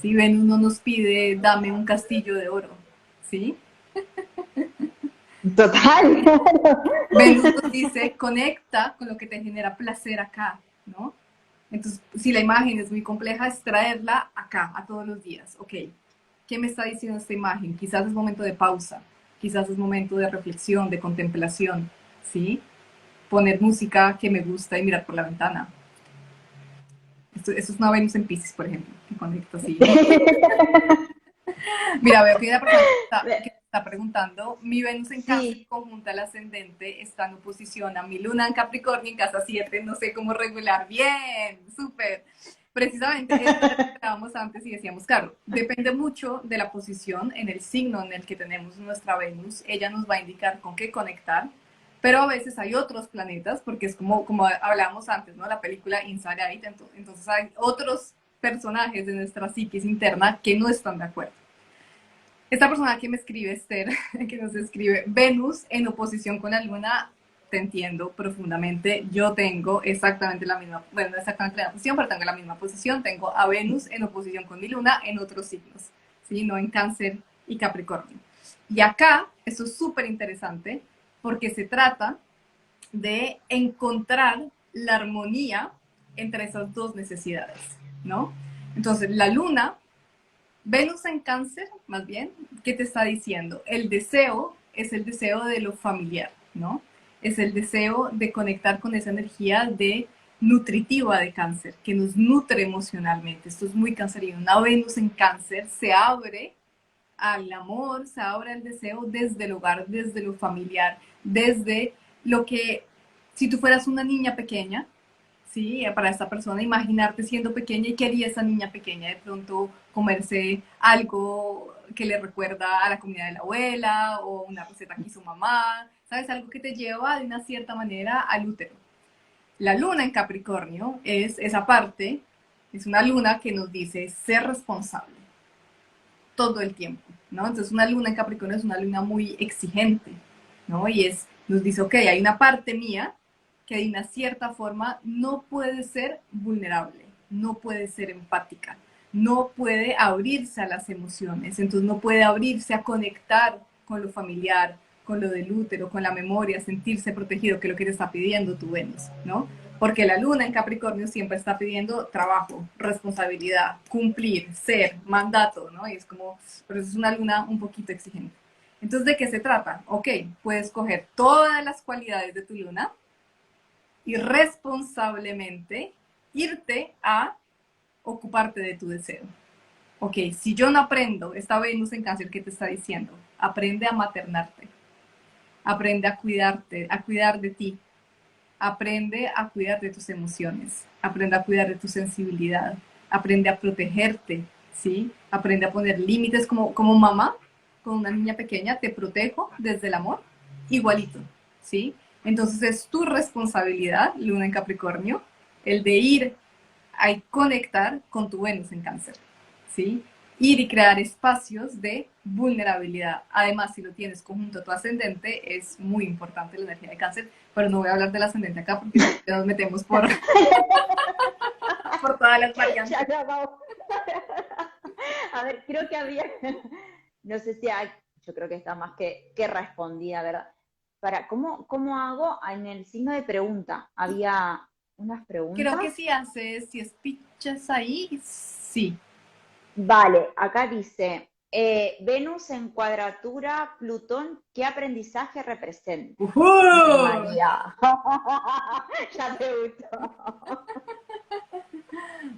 ¿sí? Venus no nos pide, dame un castillo de oro, ¿sí? Total. Venus nos dice, conecta con lo que te genera placer acá, ¿no? Entonces, si la imagen es muy compleja, es traerla acá, a todos los días. Ok, ¿qué me está diciendo esta imagen? Quizás es momento de pausa, quizás es momento de reflexión, de contemplación, ¿sí? Poner música que me gusta y mirar por la ventana. Esto es una Venus en Piscis, por ejemplo, que conecta así. Mira, veo que hay una persona que está preguntando, mi Venus en Cáncer Sí. conjunta al ascendente está en oposición a mi Luna en Capricornio en casa 7, no sé cómo regular. Bien, súper. Precisamente eso era lo que hablábamos antes y decíamos, claro, depende mucho de la posición en el signo en el que tenemos nuestra Venus. Ella nos va a indicar con qué conectar, pero a veces hay otros planetas, porque es como hablábamos antes, ¿no? La película Inside Out, entonces hay otros personajes de nuestra psiquis interna que no están de acuerdo. Esta persona que me escribe, Esther, que nos escribe, Venus en oposición con la Luna, te entiendo profundamente. Yo tengo exactamente la misma, bueno, no exactamente la misma posición, pero tengo la misma posición. Tengo a Venus en oposición con mi Luna en otros signos, ¿sí? No en Cáncer y Capricornio. Y acá, esto es súper interesante, porque se trata de encontrar la armonía entre esas dos necesidades, ¿no? Entonces, la Luna Venus en Cáncer, más bien, ¿qué te está diciendo? El deseo es el deseo de lo familiar, ¿no? Es el deseo de conectar con esa energía de nutritiva de Cáncer, que nos nutre emocionalmente. Esto es muy cancerino. Una Venus en Cáncer se abre al amor, se abre al deseo desde el hogar, desde lo familiar, desde lo que, si tú fueras una niña pequeña, ¿sí? Para esta persona, imaginarte siendo pequeña y qué haría esa niña pequeña, de pronto comerse algo que le recuerda a la comida de la abuela o una receta que hizo mamá, ¿sabes? Algo que te lleva de una cierta manera al útero. La luna en Capricornio es esa parte, es una luna que nos dice ser responsable todo el tiempo, ¿no? Entonces una luna en Capricornio es una luna muy exigente, ¿no? Y nos dice, ok, hay una parte mía que de una cierta forma no puede ser vulnerable, no puede ser empática, no puede abrirse a las emociones, entonces no puede abrirse a conectar con lo familiar, con lo del útero, con la memoria, sentirse protegido, que es lo que te está pidiendo tu Venus, ¿no? Porque la luna en Capricornio siempre está pidiendo trabajo, responsabilidad, cumplir, ser, mandato, ¿no? Y es como, pero es una luna un poquito exigente. Entonces, ¿de qué se trata? Ok, puedes coger todas las cualidades de tu luna y responsablemente irte a ocuparte de tu deseo. Ok, si yo no aprendo, esta Venus en Cáncer que te está diciendo, aprende a maternarte, aprende a cuidarte, a cuidar de ti, aprende a cuidar de tus emociones, aprende a cuidar de tu sensibilidad, aprende a protegerte, ¿sí? Aprende a poner límites como mamá, con una niña pequeña, te protejo desde el amor, igualito, ¿sí? Entonces es tu responsabilidad, Luna en Capricornio, el de ir a conectar con tu Venus en Cáncer, ¿sí? Ir y crear espacios de vulnerabilidad. Además, si lo tienes conjunto a tu ascendente, es muy importante la energía de Cáncer, pero no voy a hablar del ascendente acá porque nos metemos por todas las variantes. Ya no, vamos. A ver, creo que había, no sé si hay, yo creo que está más que respondida, ¿verdad? ¿Cómo hago en el signo de pregunta? Había unas Creo que preguntas. si espichas ahí, sí. Vale, acá dice, Venus en cuadratura, Plutón, ¿qué aprendizaje representa? Bien, María. Ya te gustó.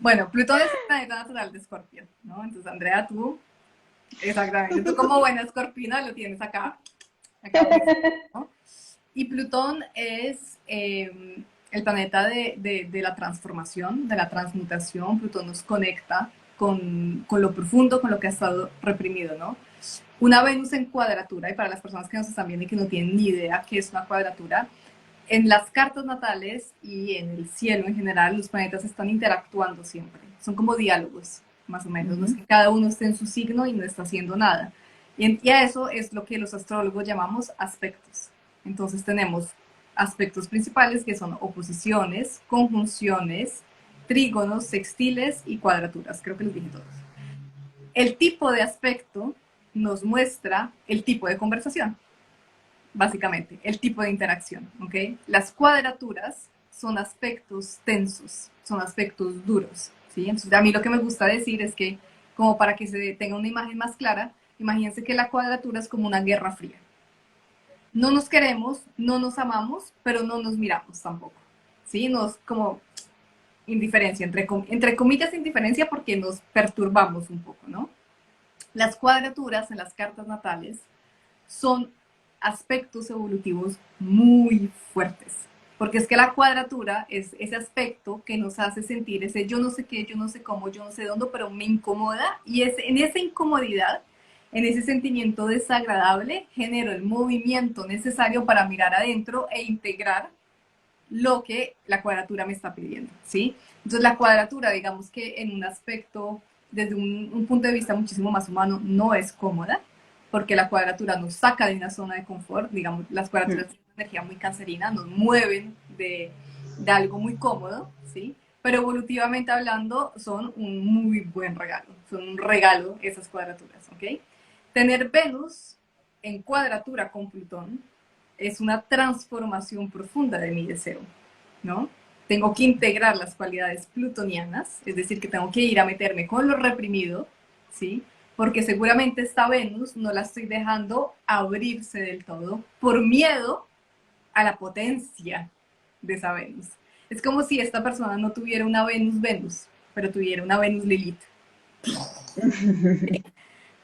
Bueno, Plutón es el planeta natural de Escorpio, ¿no? Entonces, Andrea, tú, exactamente, tú como buena escorpina lo tienes acá acabo de decir, ¿no? Y Plutón es el planeta de la transformación, de la transmutación. Plutón nos conecta con lo profundo, con lo que ha estado reprimido, ¿no? Una Venus en cuadratura, y para las personas que nos están viendo y que no tienen ni idea qué es una cuadratura, en las cartas natales y en el cielo en general, los planetas están interactuando siempre. Son como diálogos, más o menos. No es que cada uno esté en su signo y no está haciendo nada. Y a eso es lo que los astrólogos llamamos aspectos. Entonces tenemos aspectos principales que son oposiciones, conjunciones, trígonos, sextiles y cuadraturas. Creo que los dije todos. El tipo de aspecto nos muestra el tipo de conversación, básicamente, el tipo de interacción, ¿ok? Las cuadraturas son aspectos tensos, son aspectos duros, ¿sí? Entonces, a mí lo que me gusta decir es que, como para que se tenga una imagen más clara, imagínense que la cuadratura es como una guerra fría. No nos queremos, no nos amamos, pero no nos miramos tampoco, ¿sí? Nos como indiferencia, entre comillas indiferencia, porque nos perturbamos un poco, ¿no? Las cuadraturas en las cartas natales son aspectos evolutivos muy fuertes, porque es que la cuadratura es ese aspecto que nos hace sentir ese yo no sé qué, yo no sé cómo, yo no sé dónde, pero me incomoda, y es en esa incomodidad, en ese sentimiento desagradable, genero el movimiento necesario para mirar adentro e integrar lo que la cuadratura me está pidiendo, ¿sí? Entonces la cuadratura, digamos que en un aspecto, desde un punto de vista muchísimo más humano, no es cómoda, porque la cuadratura nos saca de una zona de confort, digamos, las cuadraturas tienen una energía muy cancerina, nos mueven de algo muy cómodo, ¿sí? Pero evolutivamente hablando, son un muy buen regalo, son un regalo esas cuadraturas, ¿ok? Tener Venus en cuadratura con Plutón es una transformación profunda de mi deseo, ¿no? Tengo que integrar las cualidades plutonianas, es decir, que tengo que ir a meterme con lo reprimido, ¿sí? Porque seguramente esta Venus no la estoy dejando abrirse del todo por miedo a la potencia de esa Venus. Es como si esta persona no tuviera una Venus, pero tuviera una Venus Lilith.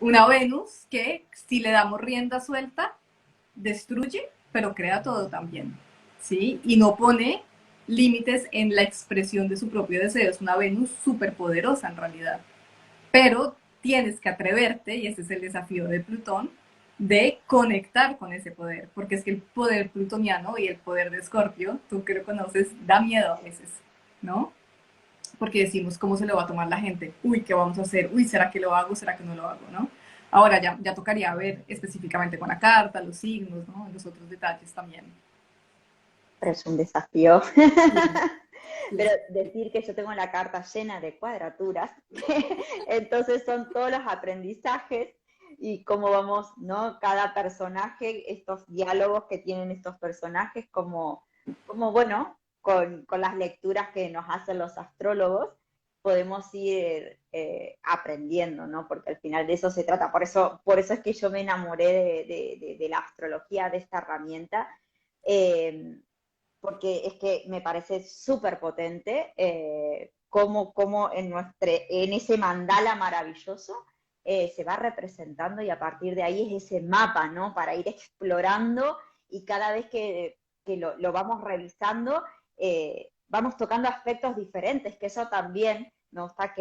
Una Venus que, si le damos rienda suelta, destruye, pero crea todo también, ¿sí? Y no pone límites en la expresión de su propio deseo. Es una Venus súper poderosa en realidad. Pero tienes que atreverte, y ese es el desafío de Plutón, de conectar con ese poder, porque es que el poder plutoniano y el poder de Escorpio, tú que lo conoces, da miedo a veces, ¿no? Porque decimos, ¿cómo se lo va a tomar la gente? Uy, ¿qué vamos a hacer? Uy, ¿será que lo hago? ¿Será que no lo hago? ¿No? Ahora ya tocaría ver específicamente con la carta, los signos, ¿no? Los otros detalles también. Pero es un desafío. Sí, Pero sí. decir que yo tengo la carta llena de cuadraturas, entonces son todos los aprendizajes y cómo vamos, ¿no? Cada personaje, estos diálogos que tienen estos personajes, como bueno, con las lecturas que nos hacen los astrólogos, podemos ir aprendiendo, ¿no? Porque al final de eso se trata. Por eso es que yo me enamoré de la astrología, de esta herramienta. Eh, Porque es que me parece súper potente cómo en ese mandala maravilloso se va representando y a partir de ahí es ese mapa, ¿no? Para ir explorando y cada vez que lo vamos revisando, vamos tocando aspectos diferentes, que eso también me gusta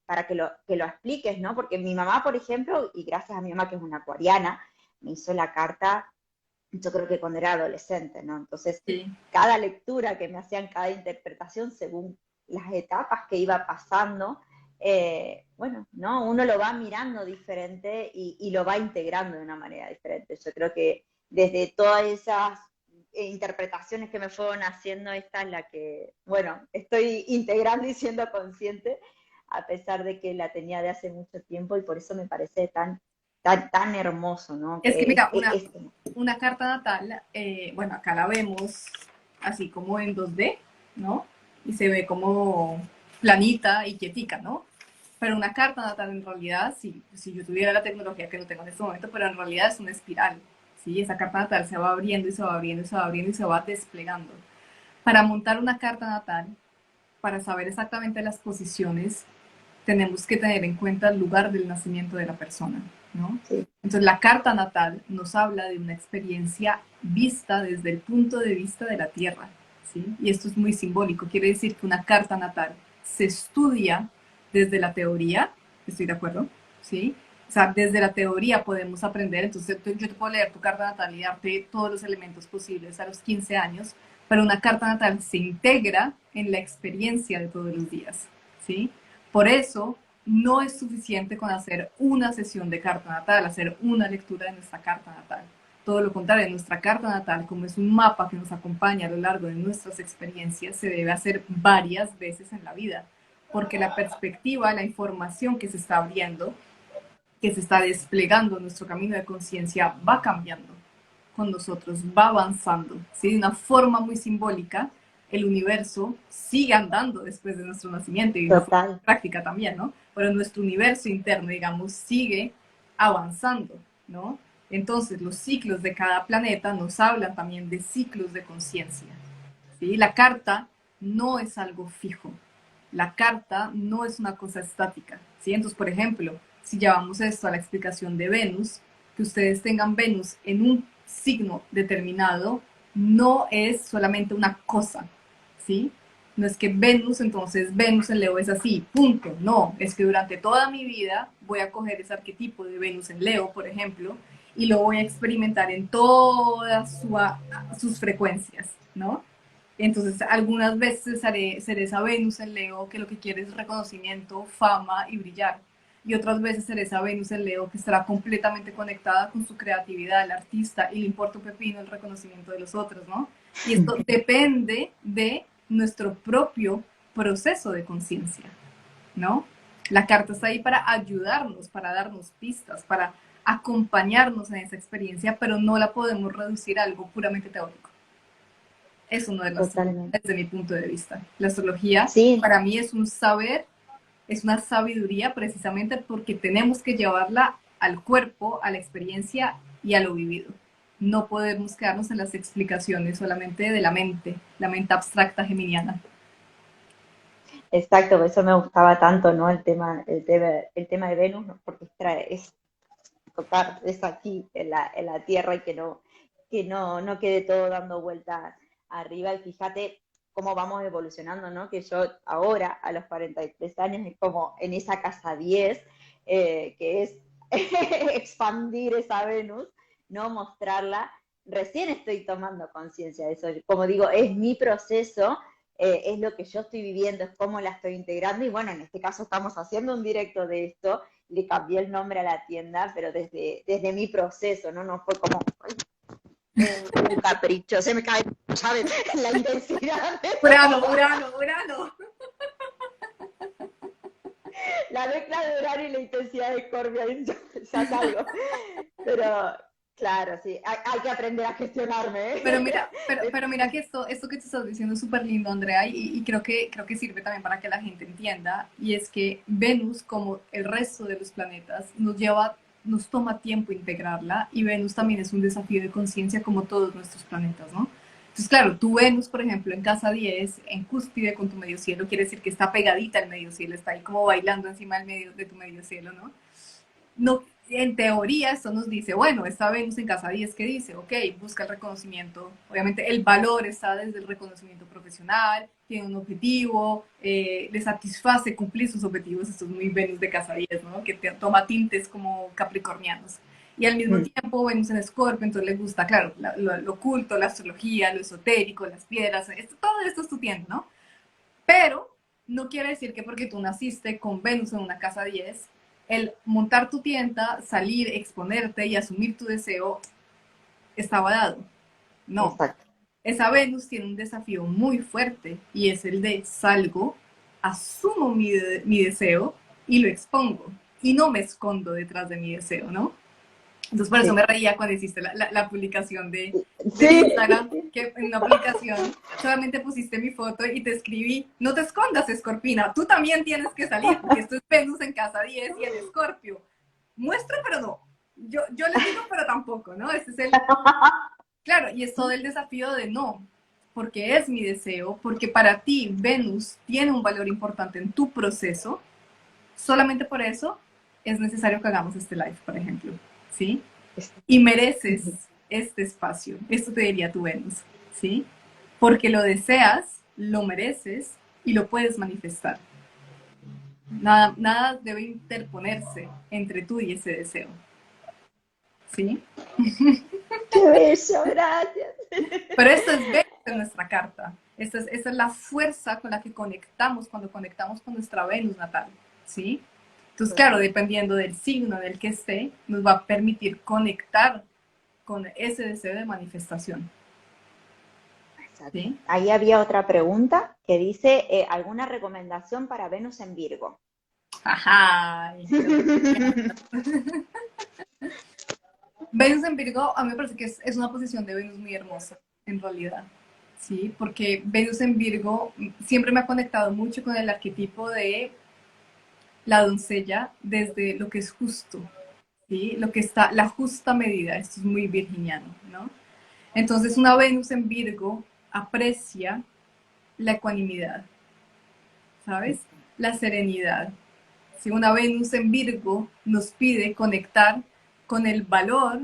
para que lo expliques, ¿no? Porque mi mamá, por ejemplo, y gracias a mi mamá que es una acuariana, me hizo la carta yo creo que cuando era adolescente, ¿no? Entonces, Sí. cada lectura que me hacían, cada interpretación, según las etapas que iba pasando, bueno, ¿no? Uno lo va mirando diferente y lo va integrando de una manera diferente. Yo creo que desde todas esas interpretaciones que me fueron haciendo, esta es la que, bueno, estoy integrando y siendo consciente, a pesar de que la tenía de hace mucho tiempo y por eso me parece tan hermoso, ¿no? Es que mira, Es, una carta natal, bueno, acá la vemos así como en 2D, ¿no? Y se ve como planita y quietica, ¿no? Pero una carta natal en realidad, si yo tuviera la tecnología que no tengo en este momento, pero en realidad es una espiral, ¿sí? Esa carta natal se va abriendo y se va abriendo y se va abriendo y se va desplegando. Para montar una carta natal, para saber exactamente las posiciones, tenemos que tener en cuenta el lugar del nacimiento de la persona, ¿no? Sí. Entonces, la carta natal nos habla de una experiencia vista desde el punto de vista de la Tierra, ¿sí? Y esto es muy simbólico. Quiere decir que una carta natal se estudia desde la teoría, estoy de acuerdo, ¿sí? O sea, desde la teoría podemos aprender. Entonces, yo te puedo leer tu carta natal y darte todos los elementos posibles a los 15 años, pero una carta natal se integra en la experiencia de todos los días, ¿sí? Por eso, no es suficiente con hacer una sesión de carta natal, hacer una lectura de nuestra carta natal. Todo lo contrario, nuestra carta natal, como es un mapa que nos acompaña a lo largo de nuestras experiencias, se debe hacer varias veces en la vida, porque la perspectiva, la información que se está abriendo, que se está desplegando en nuestro camino de conciencia, va cambiando con nosotros, va avanzando, ¿sí? De una forma muy simbólica, el universo sigue andando después de nuestro nacimiento y de una forma práctica también, ¿no? Pero nuestro universo interno, digamos, sigue avanzando, ¿no? Entonces, los ciclos de cada planeta nos hablan también de ciclos de conciencia, ¿sí? La carta no es algo fijo, la carta no es una cosa estática, ¿sí? Entonces, por ejemplo, si llevamos esto a la explicación de Venus, que ustedes tengan Venus en un signo determinado no es solamente una cosa, ¿sí? No es que Venus, entonces Venus en Leo es así, punto. No, es que durante toda mi vida voy a coger ese arquetipo de Venus en Leo, por ejemplo, y lo voy a experimentar en todas sus frecuencias, ¿no? Entonces, algunas veces seré esa Venus en Leo que lo que quiere es reconocimiento, fama y brillar. Y otras veces seré esa Venus en Leo que estará completamente conectada con su creatividad, el artista, y le importa un pepino el reconocimiento de los otros, ¿no? Y esto depende de nuestro propio proceso de conciencia, ¿no? La carta está ahí para ayudarnos, para darnos pistas, para acompañarnos en esa experiencia, pero no la podemos reducir a algo puramente teórico. Eso no es la astrología desde mi punto de vista. La astrología para mí es un saber, es una sabiduría precisamente porque tenemos que llevarla al cuerpo, a la experiencia y a lo vivido. No podemos quedarnos en las explicaciones solamente de la mente abstracta geminiana. Exacto, por eso me gustaba tanto, ¿no? El tema de Venus, ¿no? Porque es tocar, es aquí en la Tierra y no quede todo dando vueltas arriba. Y fíjate cómo vamos evolucionando, ¿no? Que yo ahora, a los 43 años, es como en esa casa 10, que es expandir esa Venus, ¿no? Mostrarla. Recién estoy tomando conciencia de eso. Como digo, es mi proceso, es lo que yo estoy viviendo, es cómo la estoy integrando. Y bueno, en este caso estamos haciendo un directo de esto. Le cambié el nombre a la tienda, pero desde mi proceso, ¿no? No fue como un capricho, se me cae, ¿sabes? La intensidad. Urano. La mezcla de Urano y la intensidad de Scorpio, ya salgo. Pero, claro, sí, hay que aprender a gestionarme, ¿eh? Pero mira que esto que te estás diciendo es súper lindo, Andrea, y creo que sirve también para que la gente entienda, y es que Venus, como el resto de los planetas, nos toma tiempo integrarla, y Venus también es un desafío de conciencia como todos nuestros planetas, ¿no? Entonces, claro, tu Venus, por ejemplo, en casa 10, en cúspide con tu medio cielo, quiere decir que está pegadita al medio cielo, está ahí como bailando encima de tu medio cielo, ¿no? No, en teoría esto nos dice, bueno, esta Venus en casa 10, ¿qué dice? Ok, busca el reconocimiento, obviamente el valor está desde el reconocimiento profesional, tiene un objetivo, le satisface cumplir sus objetivos, esto es muy Venus de casa 10, ¿no? Que toma tintes como capricornianos. Y al mismo tiempo Venus en Escorpio, entonces le gusta, claro, lo oculto, la astrología, lo esotérico, las piedras, todo esto es tu tiempo, ¿no? Pero no quiere decir que porque tú naciste con Venus en una casa 10, el montar tu tienda, salir, exponerte y asumir tu deseo estaba dado. No. Exacto. Esa Venus tiene un desafío muy fuerte y es el de salgo, asumo mi deseo y lo expongo. Y no me escondo detrás de mi deseo, ¿no? Entonces por eso me reía cuando hiciste la publicación de Instagram, que en una publicación solamente pusiste mi foto y te escribí, no te escondas, Escorpina, tú también tienes que salir, porque esto es Venus en casa 10 y el Escorpio. Muestro, pero no. Yo les digo, pero tampoco, ¿no? Ese es Claro, y es todo el desafío de no, porque es mi deseo, porque para ti Venus tiene un valor importante en tu proceso, Solamente por eso es necesario que hagamos este live, por ejemplo, ¿sí? Es- Y mereces este espacio. Esto te diría tu Venus, ¿sí? Porque lo deseas, lo mereces y lo puedes manifestar. Nada, nada debe interponerse entre tú y ese deseo, ¿sí? ¡Qué bello! Gracias. Pero esto es Venus en nuestra carta. Esta es la fuerza con la que conectamos cuando conectamos con nuestra Venus natal, ¿sí? Entonces, claro, Total. dependiendo del signo en el que esté, nos va a permitir conectar con ese deseo de manifestación, Exacto. ¿sí? Ahí había otra pregunta que dice, ¿alguna recomendación para Venus en Virgo? Ajá, Venus en Virgo, a mí me parece que es una posición de Venus muy hermosa, en realidad. Sí, porque Venus en Virgo siempre me ha conectado mucho con el arquetipo de la doncella desde lo que es justo, ¿sí? Lo que está, la justa medida, esto es muy virginiano, ¿no? Entonces una Venus en Virgo aprecia la ecuanimidad, ¿sabes? La serenidad. Si una Venus en Virgo nos pide conectar con el valor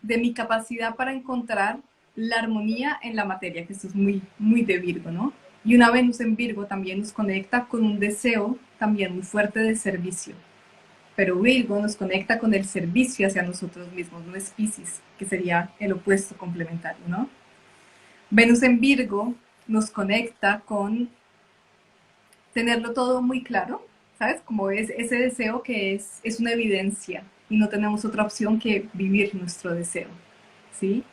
de mi capacidad para encontrar la armonía en la materia, que esto es muy, muy de Virgo, ¿no? Y una Venus en Virgo también nos conecta con un deseo también muy fuerte de servicio. Pero Virgo nos conecta con el servicio hacia nosotros mismos, no es Piscis, que sería el opuesto complementario, ¿no? Venus en Virgo nos conecta con tenerlo todo muy claro, ¿sabes? Como es ese deseo que es una evidencia y no tenemos otra opción que vivir nuestro deseo, ¿sí?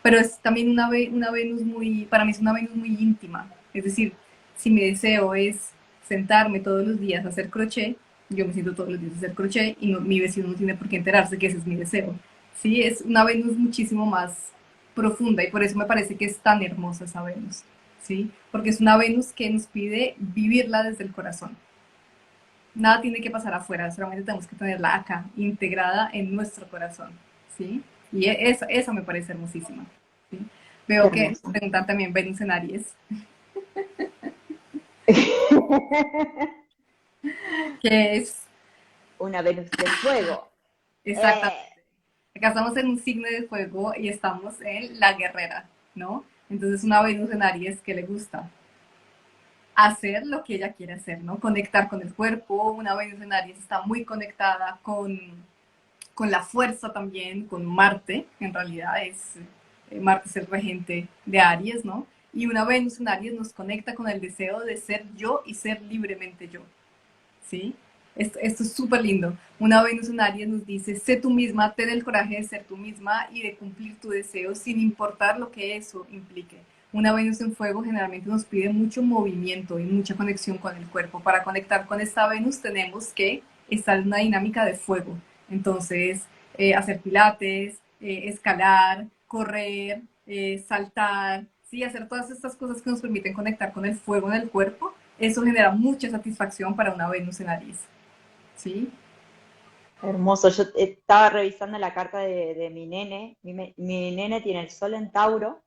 Pero es también una Venus muy, para mí es una Venus muy íntima, es decir, si mi deseo es sentarme todos los días a hacer crochet, yo me siento todos los días a hacer crochet y no, mi vecino no tiene por qué enterarse que ese es mi deseo, ¿sí? Es una Venus muchísimo más profunda y por eso me parece que es tan hermosa esa Venus, ¿sí? Porque es una Venus que nos pide vivirla desde el corazón. Nada tiene que pasar afuera, solamente tenemos que tenerla acá, integrada en nuestro corazón, ¿sí? Y esa me parece hermosísima, ¿sí? Qué Veo que hermoso. preguntan también Venus en Aries, que es Una Venus de fuego. exactamente. Eh, Acá estamos en un signo de fuego y estamos en la guerrera, ¿no? Entonces una Venus en Aries que le gusta hacer lo que ella quiere hacer, ¿no? Conectar con el cuerpo. Una Venus en Aries está muy conectada con la fuerza también, con Marte, en realidad Marte es el regente de Aries, ¿no? Y una Venus en Aries nos conecta con el deseo de ser yo y ser libremente yo, ¿sí? Esto es súper lindo. Una Venus en Aries nos dice, sé tú misma, ten el coraje de ser tú misma y de cumplir tu deseo sin importar lo que eso implique. Una Venus en fuego generalmente nos pide mucho movimiento y mucha conexión con el cuerpo. Para conectar con esta Venus tenemos que estar en una dinámica de fuego. Entonces, hacer pilates, escalar, correr, saltar, ¿sí? Hacer todas estas cosas que nos permiten conectar con el fuego en el cuerpo, eso genera mucha satisfacción para una Venus en Aries, ¿sí? Hermoso. Yo estaba revisando la carta de mi nene. Mi nene tiene el Sol en Tauro,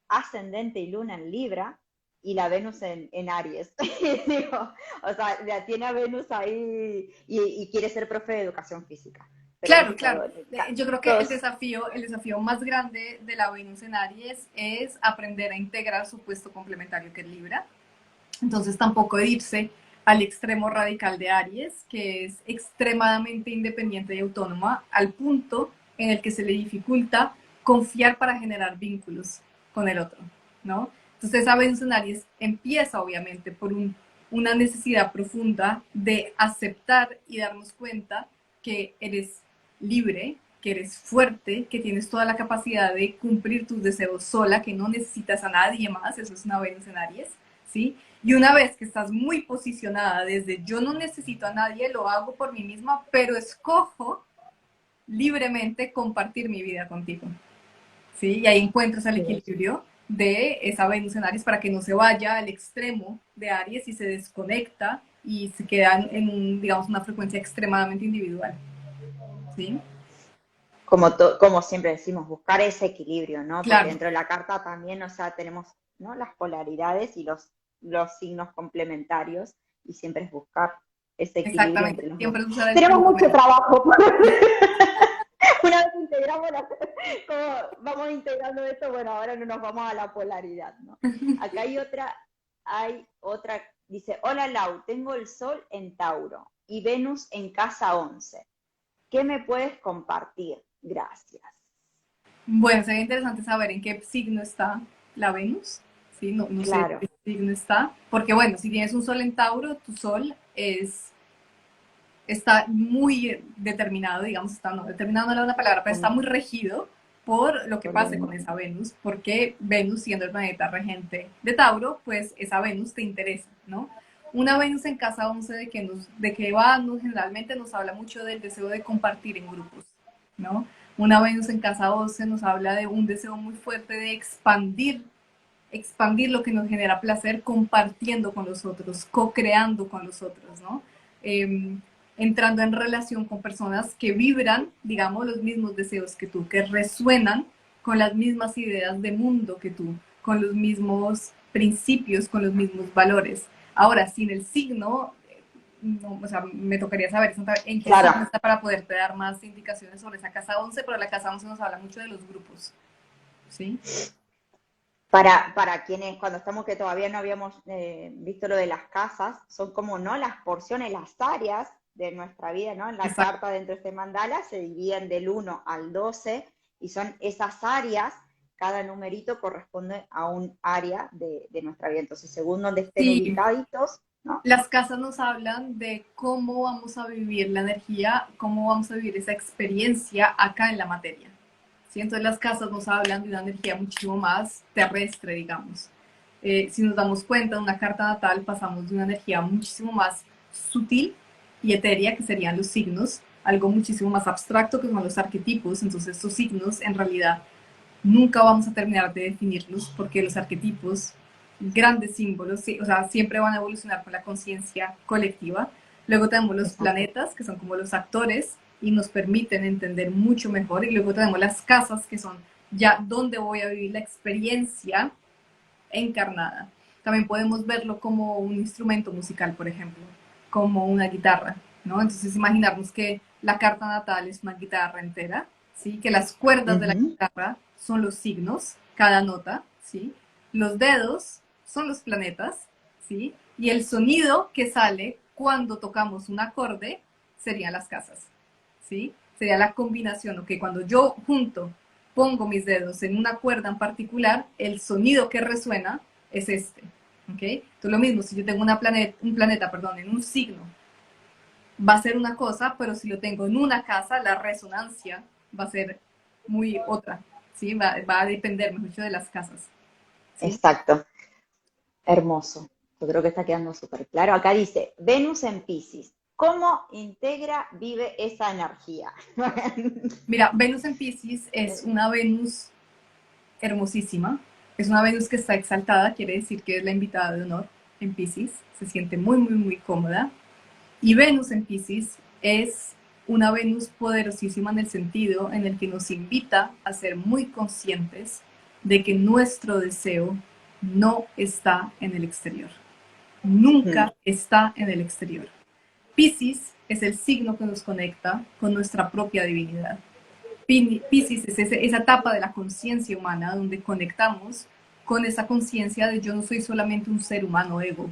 ascendente y luna en Libra y la Venus en Aries. Digo, o sea, la tiene a Venus ahí y quiere ser profe de educación física. Pero Claro, viste, claro. Yo creo que todos, el desafío más grande de la Venus en Aries es aprender a integrar su puesto complementario que es Libra. Entonces tampoco irse al extremo radical de Aries, que es extremadamente independiente y autónoma, al punto en el que se le dificulta confiar para generar vínculos con el otro, ¿no? Entonces esa Venus en Aries empieza obviamente por una necesidad profunda de aceptar y darnos cuenta que eres libre, que eres fuerte, que tienes toda la capacidad de cumplir tus deseos sola, que no necesitas a nadie más, eso es una Venus en Aries, ¿sí? Y una vez que estás muy posicionada desde yo no necesito a nadie, lo hago por mí misma, pero escojo libremente compartir mi vida contigo, ¿sí? Y ahí encuentras el equilibrio de esa Venus en Aries para que no se vaya al extremo de Aries y se desconecta y se quedan en digamos, una frecuencia extremadamente individual, ¿sí? como siempre decimos, buscar ese equilibrio, ¿no? Porque Claro, dentro de la carta también, o sea, tenemos, ¿no?, las polaridades y los signos complementarios y siempre es buscar. ese equilibrio Exactamente, entre los dos. siempre es usar el Tenemos punto mucho medio. trabajo. Una vez integramos, como vamos integrando esto, bueno, ahora no nos vamos a la polaridad, ¿no? Acá hay otra, dice, hola Lau, tengo el Sol en Tauro y Venus en casa 11. ¿Qué me puedes compartir? Gracias. Bueno, sería interesante saber en qué signo está la Venus, ¿sí? No, no sé Claro. qué signo está, porque bueno, si tienes un Sol en Tauro, tu Sol está muy determinado, digamos, está no determinado no era una palabra, pero está Con, muy regido por lo que con pase con Venus. esa Venus, porque Venus, siendo el planeta regente de Tauro, pues esa Venus te interesa, ¿no? Una Venus en casa 11 de que va, generalmente nos habla mucho del deseo de compartir en grupos, ¿no? Una Venus en casa 11 nos habla de un deseo muy fuerte de expandir lo que nos genera placer compartiendo con los otros, co-creando con los otros, ¿no? Eh, Entrando en relación con personas que vibran, digamos, los mismos deseos que tú, que resuenan con las mismas ideas de mundo que tú, con los mismos principios, con los mismos valores. Ahora, sin el signo, no, o sea, me tocaría saber en qué Claro. signo está para poderte dar más indicaciones sobre esa casa 11, pero la casa 11 nos habla mucho de los grupos, ¿sí? Para quienes, cuando estamos que todavía no habíamos visto lo de las casas, son como, ¿no? Las porciones, las áreas de nuestra vida, ¿no? En la Exacto. carta dentro de este mandala se dividen del 1 al 12 y son esas áreas, cada numerito corresponde a un área de nuestra vida. Entonces, según donde estén Sí, ubicaditos, ¿no? las casas nos hablan de cómo vamos a vivir la energía, cómo vamos a vivir esa experiencia acá en la materia. ¿Sí? Entonces las casas nos hablan de una energía muchísimo más terrestre, digamos. Si nos damos cuenta, en una carta natal pasamos de una energía muchísimo más sutil y etérea, que serían los signos, algo muchísimo más abstracto, que son los arquetipos. Entonces estos signos en realidad nunca vamos a terminar de definirlos porque los arquetipos, grandes símbolos, sí, o sea, siempre van a evolucionar con la conciencia colectiva. Luego tenemos los Exacto. planetas, que son como los actores y nos permiten entender mucho mejor. Y luego tenemos las casas, que son ya donde voy a vivir la experiencia encarnada. También podemos verlo como un instrumento musical, por ejemplo, como una guitarra, ¿no? Entonces imaginarnos que la carta natal es una guitarra entera, ¿sí? Que las cuerdas de la Ujú. guitarra son los signos, cada nota, ¿sí? Los dedos son los planetas, ¿sí? Y el sonido que sale cuando tocamos un acorde serían las casas, ¿sí? Sería la combinación, ok, cuando yo junto pongo mis dedos en una cuerda en particular, el sonido que resuena es este. ¿Okay? Entonces lo mismo, si yo tengo un planeta, perdón, en un signo, va a ser una cosa, pero si lo tengo en una casa, la resonancia va a ser muy otra. ¿Sí? Va a depender, mejor dicho, de las casas. ¿Sí? Exacto. Hermoso. Yo creo que está quedando súper claro. Acá dice, Venus en Piscis. ¿Cómo integra, vive esa energía? Mira, Venus en Pisces es una Venus hermosísima. Es una Venus que está exaltada, quiere decir que es la invitada de honor en Pisces. Se siente muy, muy, muy cómoda. Y Venus en Pisces es una Venus poderosísima en el sentido en el que nos invita a ser muy conscientes de que nuestro deseo no está en el exterior. Nunca está en el exterior. Pisces es el signo que nos conecta con nuestra propia divinidad. Pisces es esa etapa de la conciencia humana donde conectamos con esa conciencia de yo no soy solamente un ser humano ego,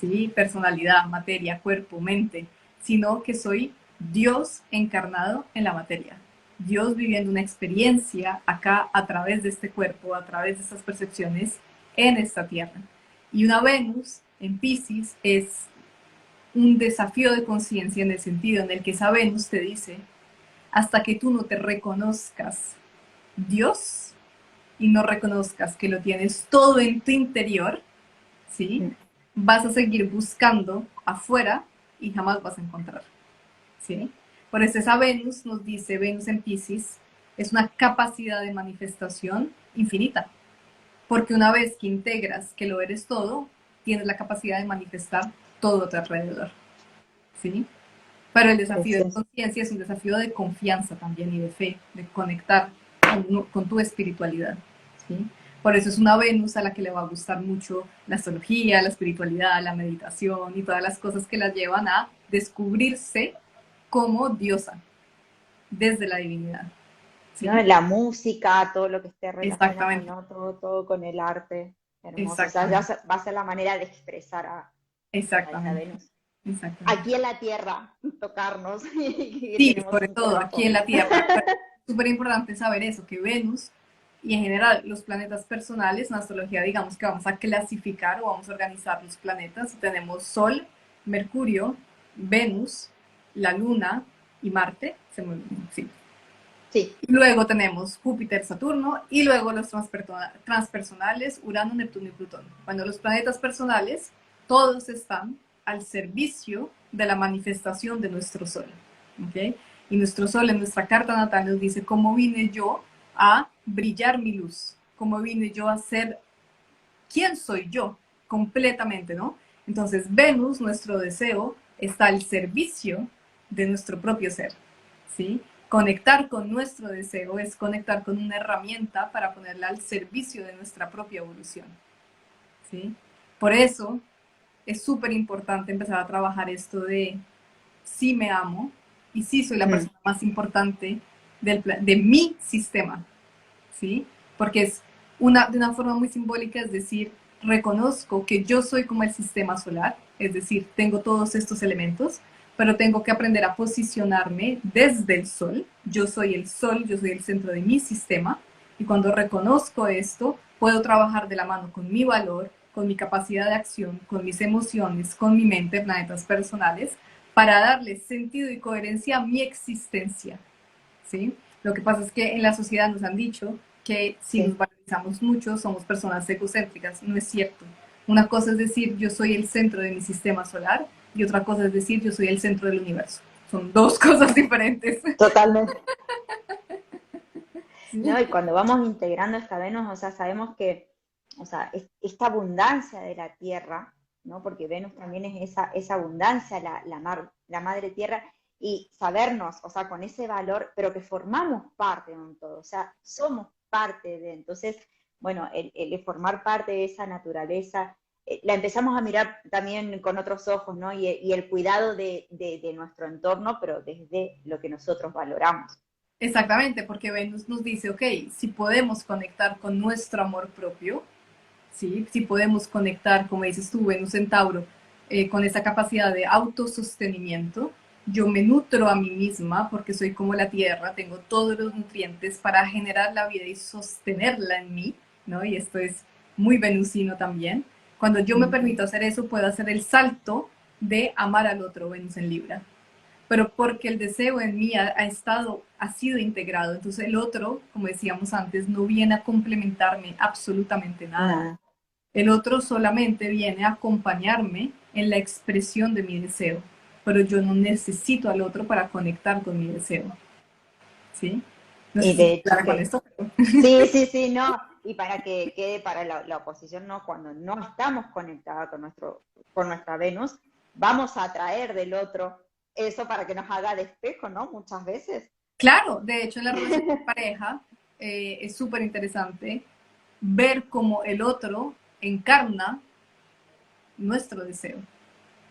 ¿sí? Personalidad, materia, cuerpo, mente, sino que soy Dios encarnado en la materia. Dios viviendo una experiencia acá a través de este cuerpo, a través de estas percepciones en esta tierra. Y una Venus en Pisces es un desafío de conciencia en el sentido en el que esa Venus te dice, hasta que tú no te reconozcas Dios y no reconozcas que lo tienes todo en tu interior, ¿sí? Vas a seguir buscando afuera y jamás vas a encontrar, ¿sí? Por eso esa Venus nos dice, Venus en Pisces, es una capacidad de manifestación infinita, porque una vez que integras que lo eres todo, tienes la capacidad de manifestar todo a tu alrededor, ¿sí? Pero el desafío de Precioso. conciencia es un desafío de confianza también y de fe, de conectar con tu espiritualidad. ¿Sí? Por eso es una Venus a la que le va a gustar mucho la astrología, la espiritualidad, la meditación y todas las cosas que la llevan a descubrirse como diosa desde la divinidad. ¿No? ¿Sí? La música, todo lo que esté relacionado, Exactamente, ¿no? Todo con el arte. Hermoso. O sea, exactamente, va a ser la manera de expresar a esta exactamente, Venus. exactamente. Aquí en la Tierra, tocarnos, y Sí, tenemos sobre un todo aquí en cuerpo. la Tierra. Pero es súper importante saber eso, que Venus y en general los planetas personales, en astrología digamos que vamos a clasificar o vamos a organizar los planetas. Tenemos Sol, Mercurio, Venus, la Luna y Marte. Sí. Sí, Y luego tenemos Júpiter, Saturno y luego los transpersonales, Urano, Neptuno y Plutón. Bueno, los planetas personales, todos están al servicio de la manifestación de nuestro Sol. ¿Okay? Y nuestro Sol en nuestra carta natal nos dice cómo vine yo a brillar mi luz, cómo vine yo a ser quién soy yo completamente, ¿no? Entonces Venus, nuestro deseo, está al servicio de nuestro propio ser, ¿sí? Conectar con nuestro deseo es conectar con una herramienta para ponerla al servicio de nuestra propia evolución, ¿sí? Por eso es súper importante empezar a trabajar esto de sí me amo y sí soy la mm, persona más importante de mi sistema, ¿sí? Porque es de una forma muy simbólica, es decir, reconozco que yo soy como el sistema solar, es decir, tengo todos estos elementos, pero tengo que aprender a posicionarme desde el sol, yo soy el centro de mi sistema, y cuando reconozco esto, puedo trabajar de la mano con mi valor, con mi capacidad de acción, con mis emociones, con mi mente, planetas personales, para darle sentido y coherencia a mi existencia, ¿sí? Lo que pasa es que en la sociedad nos han dicho que si nos sí, valorizamos mucho somos personas egocéntricas. No es cierto. Una cosa es decir yo soy el centro de mi sistema solar y otra cosa es decir yo soy el centro del universo. Son dos cosas diferentes. totalmente. ¿No? ¿Sí? Y cuando vamos integrando esta Venus, o sea, sabemos que, o sea, esta abundancia de la Tierra, ¿no? Porque Venus también es esa abundancia, la madre Tierra, y sabernos, o sea, con ese valor, pero que formamos parte de un todo, o sea, somos parte de, entonces, bueno, el formar parte de esa naturaleza, la empezamos a mirar también con otros ojos, ¿no? Y el cuidado de nuestro entorno, pero desde lo que nosotros valoramos. Exactamente, porque Venus nos dice, ok, si podemos conectar con nuestro amor propio, ¿sí? Si podemos conectar, como dices tú, Venus en Tauro, con esa capacidad de autosostenimiento, yo me nutro a mí misma porque soy como la tierra, tengo todos los nutrientes para generar la vida y sostenerla en mí, ¿no? Y esto es muy venusino también. Cuando yo me Ujú. permito hacer eso, puedo hacer el salto de amar al otro, Venus en Libra, pero porque el deseo en mí ha sido integrado. Entonces el otro, como decíamos antes, no viene a complementarme absolutamente nada. Nada. El otro solamente viene a acompañarme en la expresión de mi deseo, pero yo no necesito al otro para conectar con mi deseo, ¿sí? No sé Y si de estoy hecho clara con que, esto, pero... sí, sí, sí, no, y para que quede para la oposición, no, cuando no estamos conectadas con nuestra Venus, vamos a atraer del otro eso para que nos haga de espejo, ¿no? Muchas veces. Claro, de hecho en la relación de pareja es súper interesante ver cómo el otro encarna nuestro deseo,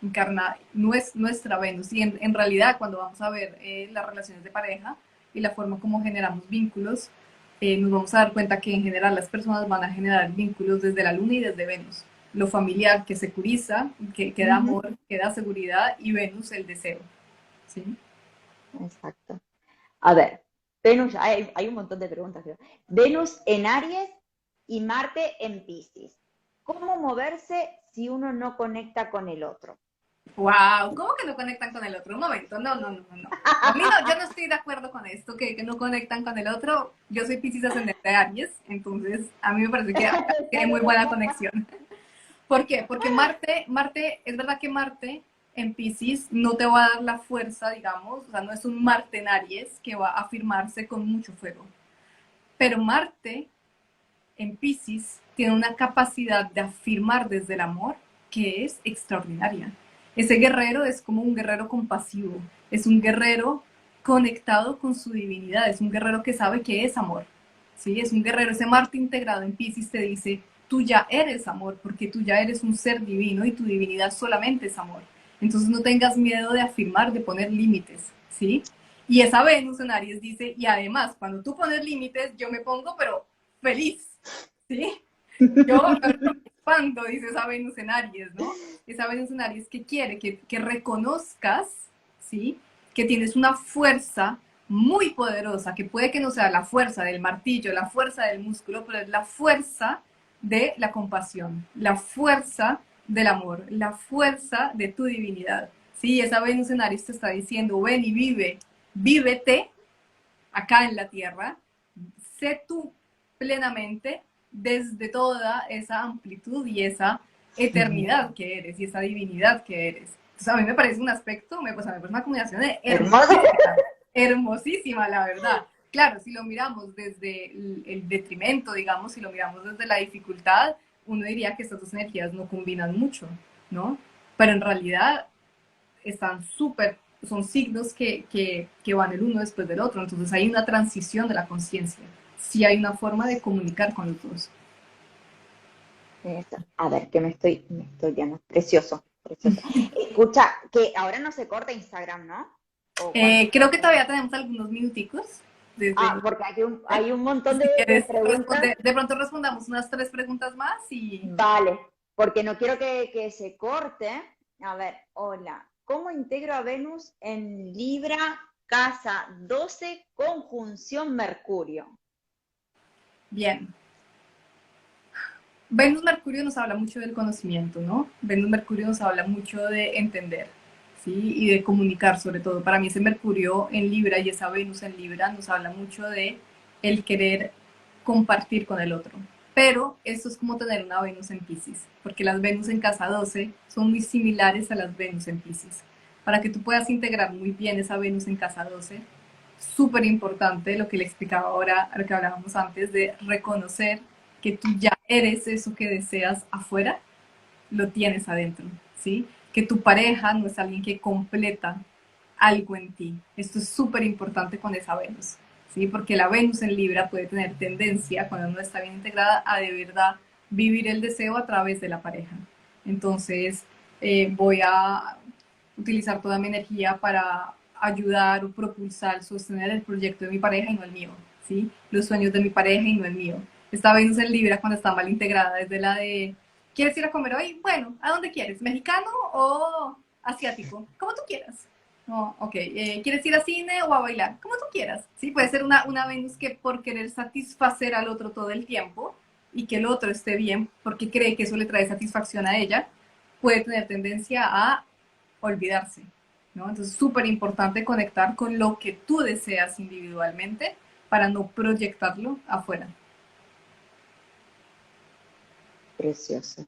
encarna nuestra Venus. Y en realidad, cuando vamos a ver las relaciones de pareja y la forma como generamos vínculos, nos vamos a dar cuenta que en general las personas van a generar vínculos desde la Luna y desde Venus. Lo familiar que securiza, que da Ujú. amor, que da seguridad, y Venus el deseo. ¿Sí? Exacto. A ver, Venus, hay un montón de preguntas, creo. Venus en Aries y Marte en Piscis. ¿Cómo moverse si uno no conecta con el otro? Wow, ¿cómo que no conectan con el otro? Un momento, no, no, no, no. A mí no, yo no estoy de acuerdo con esto, que no conectan con el otro. Yo soy Piscis ascendente de Aries, entonces a mí me parece que hay muy buena conexión. ¿Por qué? Porque Marte, es verdad que Marte en Pisces no te va a dar la fuerza, digamos, o sea, no es un Marte en Aries que va a afirmarse con mucho fuego. Pero Marte en Pisces tiene una capacidad de afirmar desde el amor que es extraordinaria. Ese guerrero es como un guerrero compasivo, es un guerrero conectado con su divinidad, es un guerrero que sabe que es amor, ¿sí? Es un guerrero. Ese Marte integrado en Piscis te dice, tú ya eres amor, porque tú ya eres un ser divino y tu divinidad solamente es amor. Entonces no tengas miedo de afirmar, de poner límites, ¿sí? Y esa Venus en Aries dice, y además, cuando tú pones límites, yo me pongo, pero feliz, ¿sí? Yo me expando, dice esa Venus en Aries, ¿no? Esa Venus en Aries que quiere que reconozcas, ¿sí? Que tienes una fuerza muy poderosa, que puede que no sea la fuerza del martillo, la fuerza del músculo, pero es la fuerza de la compasión, la fuerza del amor, la fuerza de tu divinidad. Sí, esa Venus en Aries te está diciendo, ven y vive, vívete acá en la tierra, sé tú plenamente desde toda esa amplitud y esa eternidad que eres y esa divinidad que eres. Entonces, a mí me parece un aspecto, me parece una combinación Hermoso. hermosísima, hermosísima, la verdad. Claro, si lo miramos desde el detrimento, digamos, si lo miramos desde la dificultad, uno diría que estas dos energías no combinan mucho, ¿no? Pero en realidad están súper, son signos que van el uno después del otro, entonces hay una transición de la conciencia, sí hay una forma de comunicar con los dos. Eso. A ver, que me estoy viendo. Precioso, precioso. Escucha, que ahora no se corta Instagram, ¿no? ¿O cuánto? Creo que todavía tenemos algunos minuticos Ah, desde, porque hay un montón si de quieres preguntas. responder, de pronto respondamos unas 3 preguntas más y Vale, porque no quiero que se corte. A ver, hola. ¿Cómo integro a Venus en Libra, casa 12, conjunción Mercurio? bien. Venus-Mercurio nos habla mucho del conocimiento, ¿no? Venus-Mercurio nos habla mucho de entender, ¿sí? Y de comunicar, sobre todo. Para mí ese Mercurio en Libra y esa Venus en Libra nos habla mucho de el querer compartir con el otro. Pero esto es como tener una Venus en Pisces, porque las Venus en casa 12 son muy similares a las Venus en Pisces. Para que tú puedas integrar muy bien esa Venus en casa 12, súper importante lo que le explicaba ahora, lo que hablábamos antes, de reconocer que tú ya eres eso que deseas afuera, lo tienes adentro, ¿sí? Que tu pareja no es alguien que completa algo en ti. Esto es súper importante con esa Venus, ¿sí? Porque la Venus en Libra puede tener tendencia, cuando no está bien integrada, a de verdad vivir el deseo a través de la pareja. Entonces, voy a utilizar toda mi energía para ayudar o propulsar, sostener el proyecto de mi pareja y no el mío, ¿sí? Los sueños de mi pareja y no el mío. Esta Venus en Libra, cuando está mal integrada, es de la de, ¿quieres ir a comer hoy? Bueno, ¿a dónde quieres? ¿Mexicano o asiático? Como tú quieras. Oh, ok, ¿quieres ir a cine o a bailar? Como tú quieras. Sí, puede ser una Venus que por querer satisfacer al otro todo el tiempo y que el otro esté bien porque cree que eso le trae satisfacción a ella, puede tener tendencia a olvidarse, ¿no? Entonces es súper importante conectar con lo que tú deseas individualmente para no proyectarlo afuera. Precioso.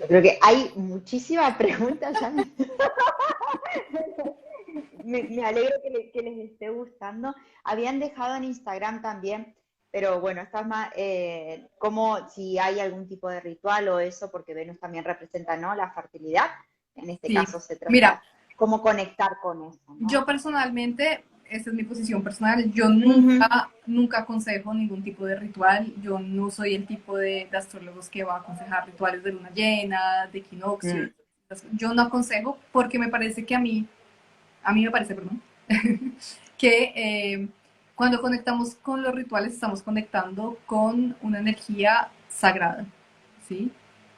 Yo creo que hay muchísimas preguntas ya. Me alegro que les esté gustando. Habían dejado en Instagram también, pero bueno, estás más, como si hay algún tipo de ritual o eso, porque Venus también representa, ¿no? La fertilidad. En este Sí, caso se mira, trata cómo conectar con eso, yo ¿no? personalmente, esta es mi posición personal, yo Ujú. nunca aconsejo ningún tipo de ritual, yo no soy el tipo de astrólogos que va a aconsejar rituales de luna llena, de equinoccio, Mm. yo no aconsejo porque me parece que a mí me parece, perdón, que cuando conectamos con los rituales estamos conectando con una energía sagrada, ¿sí?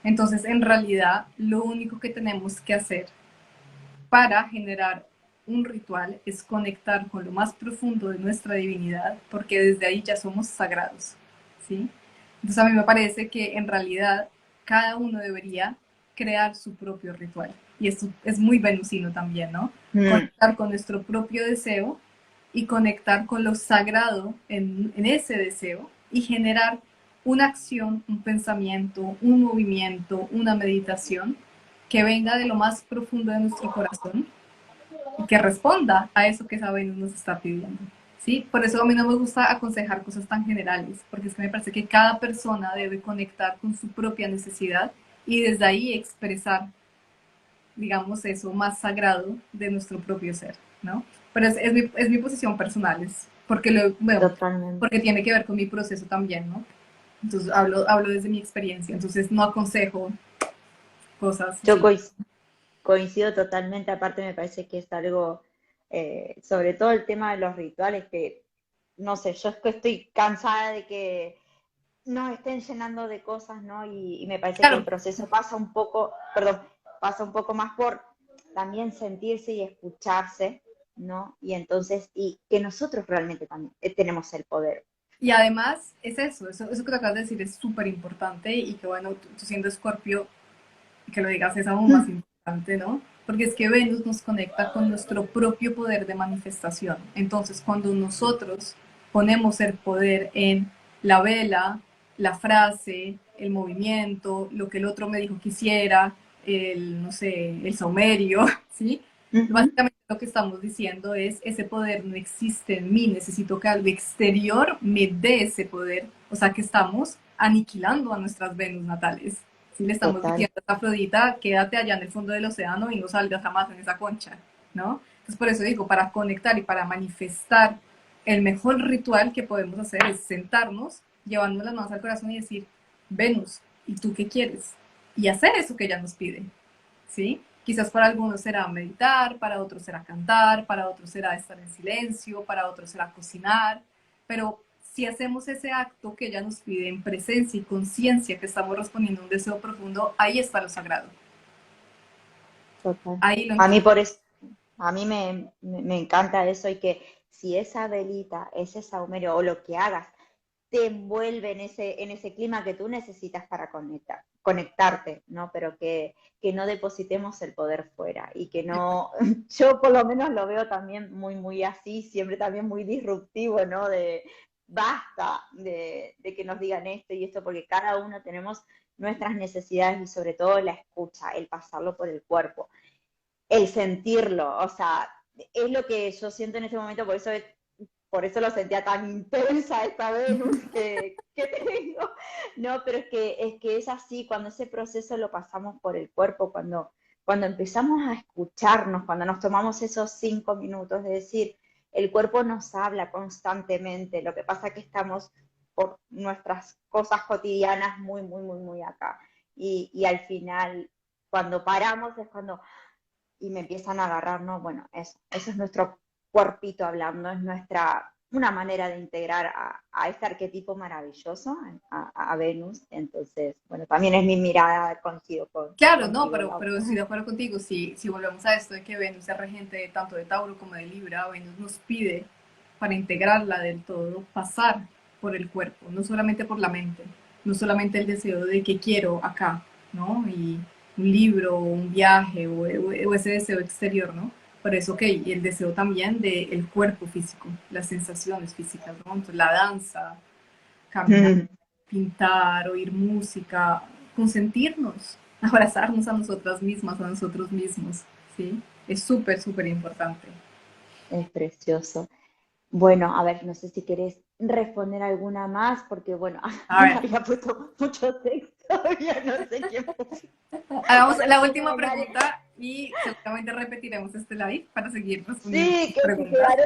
Entonces, en realidad, lo único que tenemos que hacer para generar un ritual es conectar con lo más profundo de nuestra divinidad, porque desde ahí ya somos sagrados, ¿sí? Entonces a mí me parece que en realidad cada uno debería crear su propio ritual. Y esto es muy venusino también, ¿no? Mm. Conectar con nuestro propio deseo y conectar con lo sagrado en ese deseo y generar una acción, un pensamiento, un movimiento, una meditación que venga de lo más profundo de nuestro corazón y que responda a eso que esa Venus nos está pidiendo. ¿Sí? Por eso a mí no me gusta aconsejar cosas tan generales, porque es que me parece que cada persona debe conectar con su propia necesidad y desde ahí expresar, digamos, eso más sagrado de nuestro propio ser, ¿no? Pero es mi posición personal, es bueno, totalmente. porque tiene que ver con mi proceso también, ¿no? Entonces hablo desde mi experiencia, entonces no aconsejo cosas Yo así. coincido totalmente, aparte me parece que es algo, sobre todo el tema de los rituales, que no sé, yo es que estoy cansada de que nos estén llenando de cosas, ¿no? Y me parece que el Claro, proceso pasa un poco, perdón, pasa un poco más por también sentirse y escucharse, ¿no? Y entonces, y que nosotros realmente también tenemos el poder. y además es eso que te acabas de decir es súper importante y que bueno, tú siendo Escorpio, que lo digas es aún más importante, ¿no? Porque es que Venus nos conecta con nuestro propio poder de manifestación. Entonces, cuando nosotros ponemos el poder en la vela, la frase, el movimiento, lo que el otro me dijo que hiciera, el, no sé, el saumerio, ¿sí? Ujú. Básicamente lo que estamos diciendo es, ese poder no existe en mí, necesito que algo exterior me dé ese poder, o sea que estamos aniquilando a nuestras Venus natales. Si le estamos Total. diciendo a Afrodita, quédate allá en el fondo del océano y no salgas jamás en esa concha, ¿no? Entonces por eso digo, para conectar y para manifestar, el mejor ritual que podemos hacer es sentarnos, llevando las manos al corazón y decir, Venus, ¿y tú qué quieres? Y hacer eso que ella nos pide, ¿sí? Quizás para algunos será meditar, para otros será cantar, para otros será estar en silencio, para otros será cocinar, pero si hacemos ese acto que ella nos pide en presencia y conciencia que estamos respondiendo a un deseo profundo, ahí está lo sagrado, Total. ahí lo A mí encontramos. por eso, a mí me encanta eso y que si esa velita, ese saumerio o lo que hagas te envuelve en ese clima que tú necesitas para conectarte, ¿no? Pero que no depositemos el poder fuera y que no, yo por lo menos lo veo también muy así, siempre también muy disruptivo, ¿no? De basta de que nos digan esto y esto, porque cada uno tenemos nuestras necesidades y sobre todo la escucha, el pasarlo por el cuerpo, el sentirlo, o sea, es lo que yo siento en este momento, por eso lo sentía tan intensa esta Venus que tengo. No, pero es que es así, cuando ese proceso lo pasamos por el cuerpo, cuando empezamos a escucharnos, cuando nos tomamos esos 5 minutos de decir, el cuerpo nos habla constantemente, lo que pasa es que estamos por nuestras cosas cotidianas muy acá. Y al final, cuando paramos es cuando y me empiezan a agarrar, ¿no? Bueno, eso es nuestro cuerpito hablando, es una manera de integrar a este arquetipo maravilloso, a Venus. Entonces, bueno, también es mi mirada, coincido Claro, no, contigo, Lau. pero estoy de acuerdo contigo. Si volvemos a esto de que Venus es regente tanto de Tauro como de Libra, Venus nos pide, para integrarla del todo, pasar por el cuerpo, no solamente por la mente, no solamente el deseo de que quiero acá, ¿no? Y un libro, o un viaje, o ese deseo exterior, ¿no? Por eso, ok, y el deseo también del cuerpo físico, las sensaciones físicas, ¿no? Entonces, la danza, caminar, pintar, oír música, consentirnos, abrazarnos a nosotras mismas, a nosotros mismos, ¿sí? Es súper, súper importante. Es precioso. Bueno, a ver, no sé si querés responder alguna más, porque bueno, A ver, había puesto mucho texto, ya no sé quién puso. hagamos Bueno, al la última final, pregunta y seguramente repetiremos este live para seguir respondiendo sí, tus preguntas.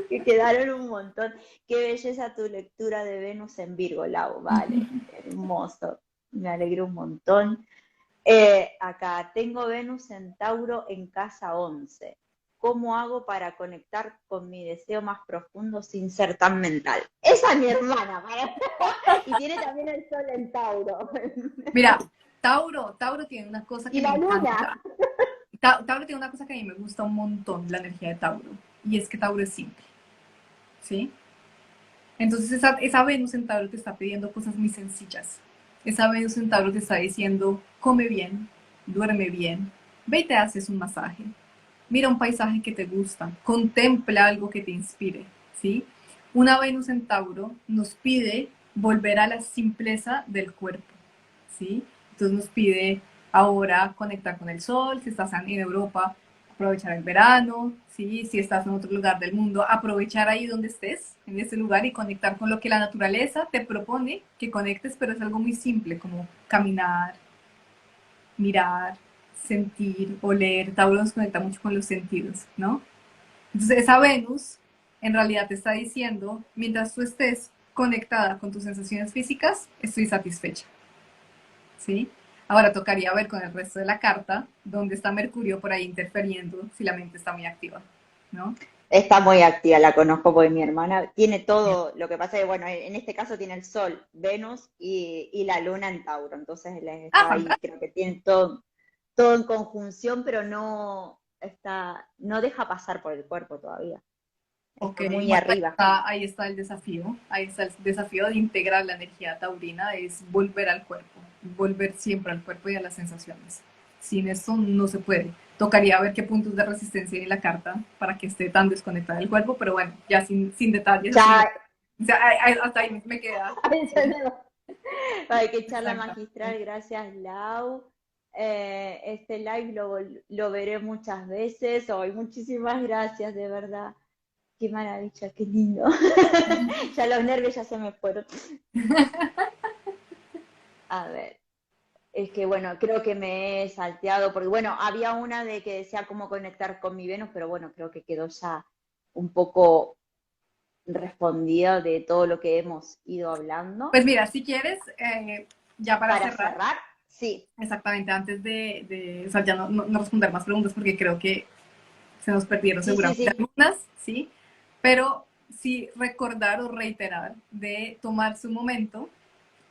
que quedaron un montón. Qué belleza tu lectura de Venus en Virgo, Lau, vale, hermoso, me alegro un montón. Acá, tengo Venus en Tauro en casa 11. ¿Cómo hago para conectar con mi deseo más profundo sin ser tan mental? Esa es mi hermana, y tiene también el sol en Tauro. Mira, Tauro tiene una cosa que Y me la luna. encanta. Tauro tiene una cosa que a mí me gusta un montón, la energía de Tauro, y es que Tauro es simple, ¿sí? Entonces esa Venus en Tauro te está pidiendo cosas muy sencillas. Esa Venus en Tauro te está diciendo, come bien, duerme bien, ve y te haces un masaje, mira un paisaje que te gusta, contempla algo que te inspire, ¿sí? Una Venus en Tauro nos pide volver a la simpleza del cuerpo, ¿sí? Entonces nos pide ahora conectar con el sol, si estás en Europa, aprovechar el verano, ¿sí? Si estás en otro lugar del mundo, aprovechar ahí donde estés, en ese lugar y conectar con lo que la naturaleza te propone que conectes, pero es algo muy simple, como caminar, mirar, sentir, oler. Tauro nos conecta mucho con los sentidos, ¿no? Entonces esa Venus en realidad te está diciendo, mientras tú estés conectada con tus sensaciones físicas, estoy satisfecha, ¿sí? Ahora tocaría ver con el resto de la carta dónde está Mercurio por ahí interfiriendo si la mente está muy activa, ¿no? Está muy activa, la conozco porque mi hermana tiene todo, lo que pasa es que, bueno, en este caso tiene el Sol, Venus y la Luna en Tauro, entonces él Ah, está ahí, fantástico. creo que tiene todo en conjunción, pero no deja pasar por el cuerpo todavía, Ok, está muy bueno, arriba. ahí está el desafío, ahí está el desafío de integrar la energía taurina, es volver al cuerpo, volver siempre al cuerpo y a las sensaciones. Sin eso no se puede. Tocaría ver qué puntos de resistencia hay en la carta para que esté tan desconectada del cuerpo, pero bueno, ya sin detalles, Ya, o sea, hasta ahí me queda. ay, qué charla Exactamente. magistral, gracias Lau. Este live lo veré muchas veces, hoy muchísimas gracias, de verdad. Qué maravilla, qué lindo. Ya los nervios ya se me fueron. A ver, es que bueno, creo que me he salteado, porque bueno, había una de que decía cómo conectar con mi Venus, pero bueno, creo que quedó ya un poco respondida de todo lo que hemos ido hablando. Pues mira, si quieres, ya para Para cerrar, cerrar, sí, exactamente antes o sea, ya no responder más preguntas porque creo que se nos perdieron sí, sí, seguramente sí, algunas, ¿sí? Pero sí recordar o reiterar de tomar su momento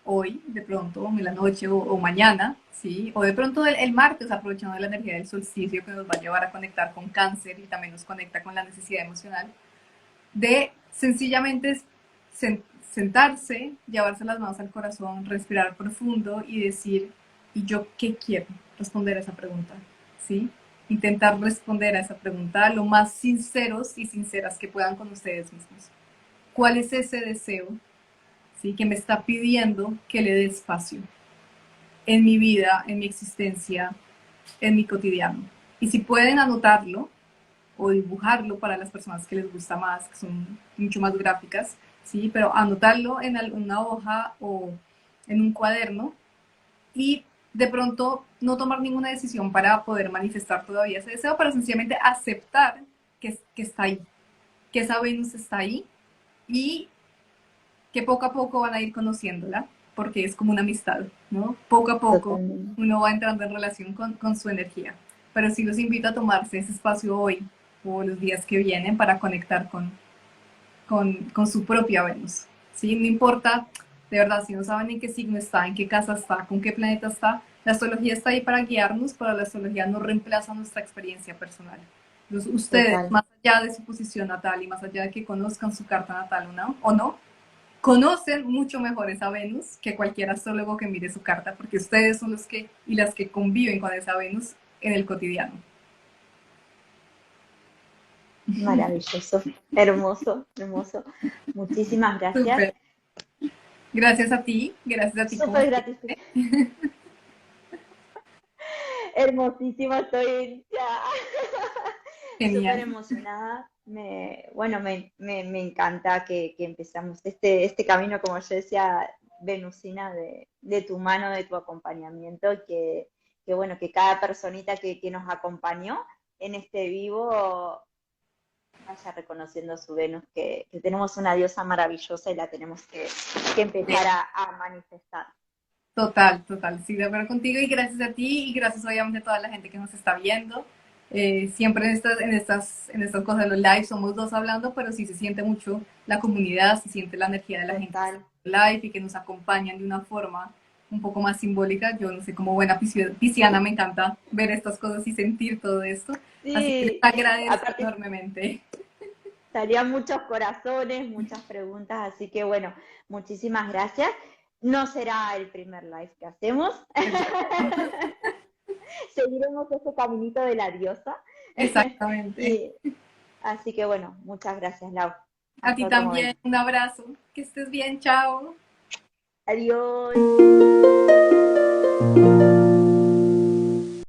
hoy, de pronto, en la noche o mañana, ¿sí? O de pronto el martes, aprovechando la energía del solsticio que nos va a llevar a conectar con cáncer y también nos conecta con la necesidad emocional, de sencillamente sentarse, llevarse las manos al corazón, respirar profundo y decir, ¿y yo qué quiero? Responder a esa pregunta, ¿sí? Intentar responder a esa pregunta lo más sinceros y sinceras que puedan con ustedes mismos. ¿Cuál es ese deseo, ¿sí? Que me está pidiendo que le dé espacio en mi vida, en mi existencia, en mi cotidiano? Y si pueden anotarlo, o dibujarlo para las personas que les gusta más, que son mucho más gráficas, ¿sí? Pero anotarlo en una hoja o en un cuaderno y de pronto no tomar ninguna decisión para poder manifestar todavía ese deseo, pero sencillamente aceptar que está ahí, que esa Venus está ahí y que poco a poco van a ir conociéndola, porque es como una amistad, ¿no? Poco a poco totalmente. uno va entrando en relación con su energía. Pero sí los invito a tomarse ese espacio hoy o los días que vienen para conectar con su propia Venus. ¿Sí? No importa, de verdad, si no saben en qué signo está, en qué casa está, con qué planeta está, la astrología está ahí para guiarnos, pero la astrología no reemplaza nuestra experiencia personal. Entonces, ustedes, Total. más allá de su posición natal y más allá de que conozcan su carta natal o no, conocen mucho mejor esa Venus que cualquier astrólogo que mire su carta, porque ustedes son los que y las que conviven con esa Venus en el cotidiano. Maravilloso, hermoso, hermoso. Muchísimas gracias. Súper. Gracias a ti como Súper siempre. gratificante. Hermosísimo, estoy ya súper Genial. emocionada. Bueno, me encanta que empezamos este camino, como yo decía, Venusina, de tu mano, de tu acompañamiento, bueno, que cada personita que nos acompañó en este vivo vaya reconociendo su Venus, que tenemos una diosa maravillosa y la tenemos que empezar a manifestar. Total, sí, de acuerdo contigo y gracias a ti y gracias obviamente a toda la gente que nos está viendo. Siempre en estas cosas de los live somos dos hablando, pero sí se siente mucho la comunidad, se siente la energía de la gente que está Total. en el live y que nos acompañan de una forma un poco más simbólica. Yo no sé, como buena pisciana me encanta ver estas cosas y sentir todo esto. Así que les Sí, agradezco aparte enormemente. salían muchos corazones, muchas preguntas, así que bueno, muchísimas gracias. No será el primer live que hacemos. Exacto. Seguiremos ese caminito de la diosa. Exactamente. Y así que bueno, muchas gracias, Lau. A ti Hasta otro también, momento. un abrazo. Que estés bien, chao. Adiós.